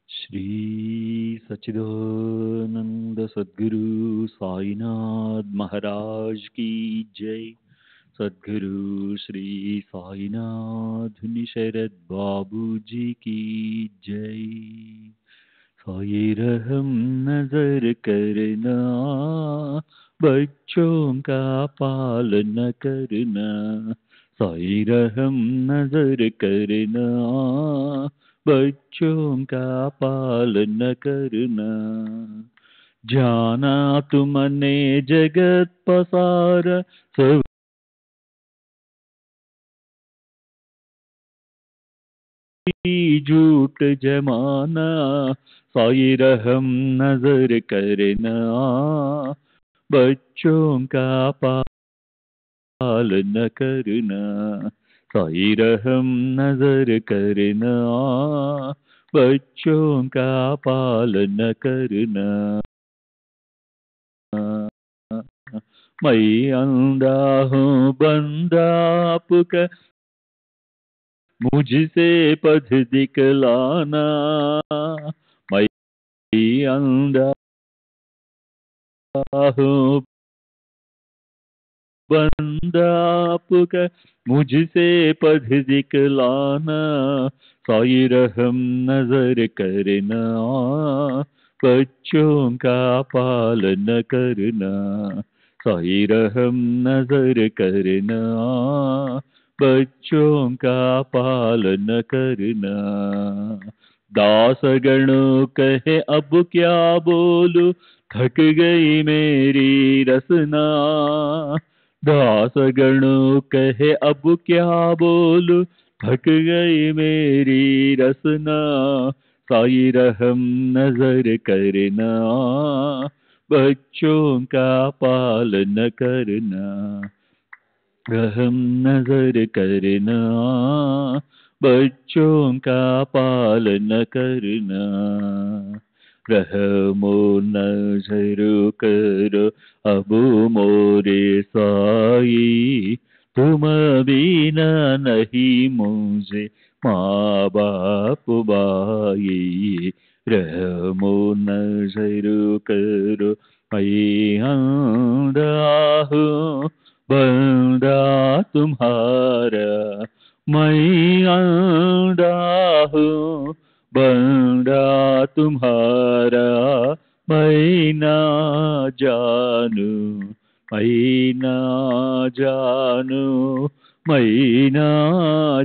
श्री सच्चिदानंद सद्गुरु साईनाथ महाराज की जय। सद्गुरु श्री साईनाथ शरद बाबू जी की जय। साई रहम नजर करना, बच्चों का पालन करना। साई रहम नजर करना, बच्चों का पालन करना। जाना तुमने जगत पसारा, सब झूठ जमाना। साई रहम नजर करना, बच्चों का पालन करना। साई रहम नजर करना, बच्चों का पालन करना। मैं अंधा हूँ बंदा आपका, मुझसे पथ दिखलाना। मैं अंधा हूँ बंदा आपका, मुझसे पथ दिखलाना। साई रहम नजर करना, बच्चों का पालन करना। साई रहम नजर करना, बच्चों का पालन करना। दास गणों कहे अब क्या बोलूं, थक गई मेरी रसना। दास गणों कहे अब क्या बोलूं, थक गई मेरी रसना। साई रहम नजर करना, बच्चों का पालन करना। रहम नजर करना, बच्चों का पालन करना। रहमो नजर करो अब मोरे साई, तुम बिना नहीं मुझे माँ बाप भाई। रहमो नजर करो मैं अंधा हूँ बंदा तुम्हारा, मैं अंधा हूँ बंदा तुम्हारा। मैं ना जानू, मैं ना जानू, मैं ना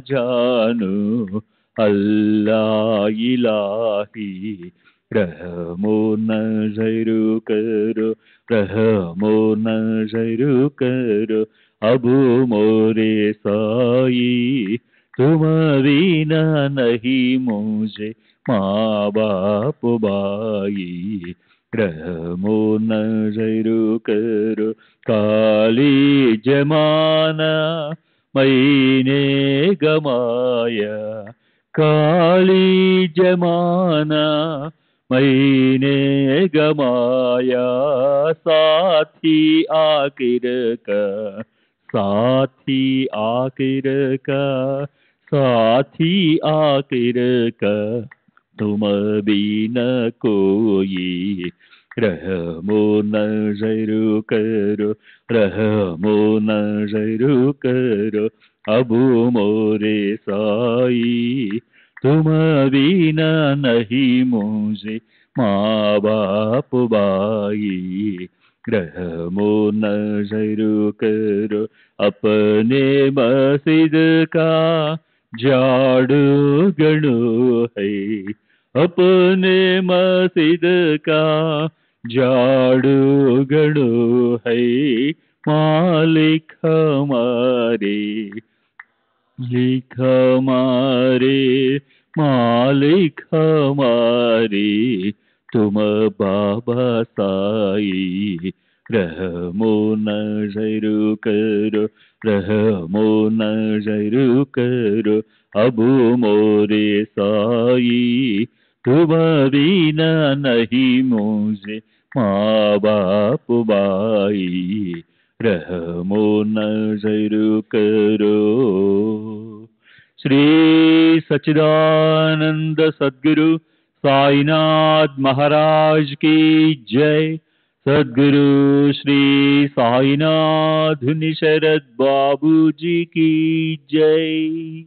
जानू अल्लाह इलाही। रहमो नजर करो, रहमो नजर करो अब मोरे साई, तुम बिना नहीं मुझे माँ बाप भाई। रहमो नजर करो काली जमाना मैंने गमाया, काली जमाना मैंने गमाया। साथी आखिर का, साथी आखिर का, साथी आखिर का तुम बिना कोई। रहमो नजर करो, रहमो नजर करो अब मोरे साई, तुम बिना नहीं मुझे माँ बाप भाई। रहमो नजर करो अपने मस्जिद का झाड़ू गणो है, अपने मस्जिद का झाड़ू गणो है। मालिक हमारे, लिख हमारे, मालिक हमारे तुम बाबा साई। रहमो नजर करो, रहमो नजर करो अब मोरे साई, तुम बिना नहीं मुझे माँ बाप भाई। रहमो नजर करो। श्री सच्चिदानंद सद्गुरु साईनाथ महाराज की जय। सद्गुरु श्री साईनाथ शरद बाबू जी की जय।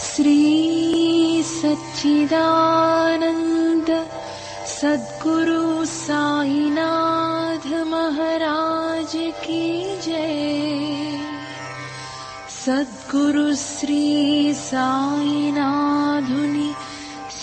श्री सच्चिदानंद सद्गुरु साईनाथ महाराज की जय। सद्गुरु श्री साईनाथुनि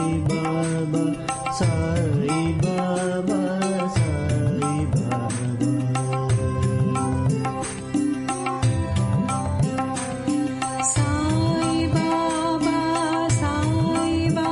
బాబా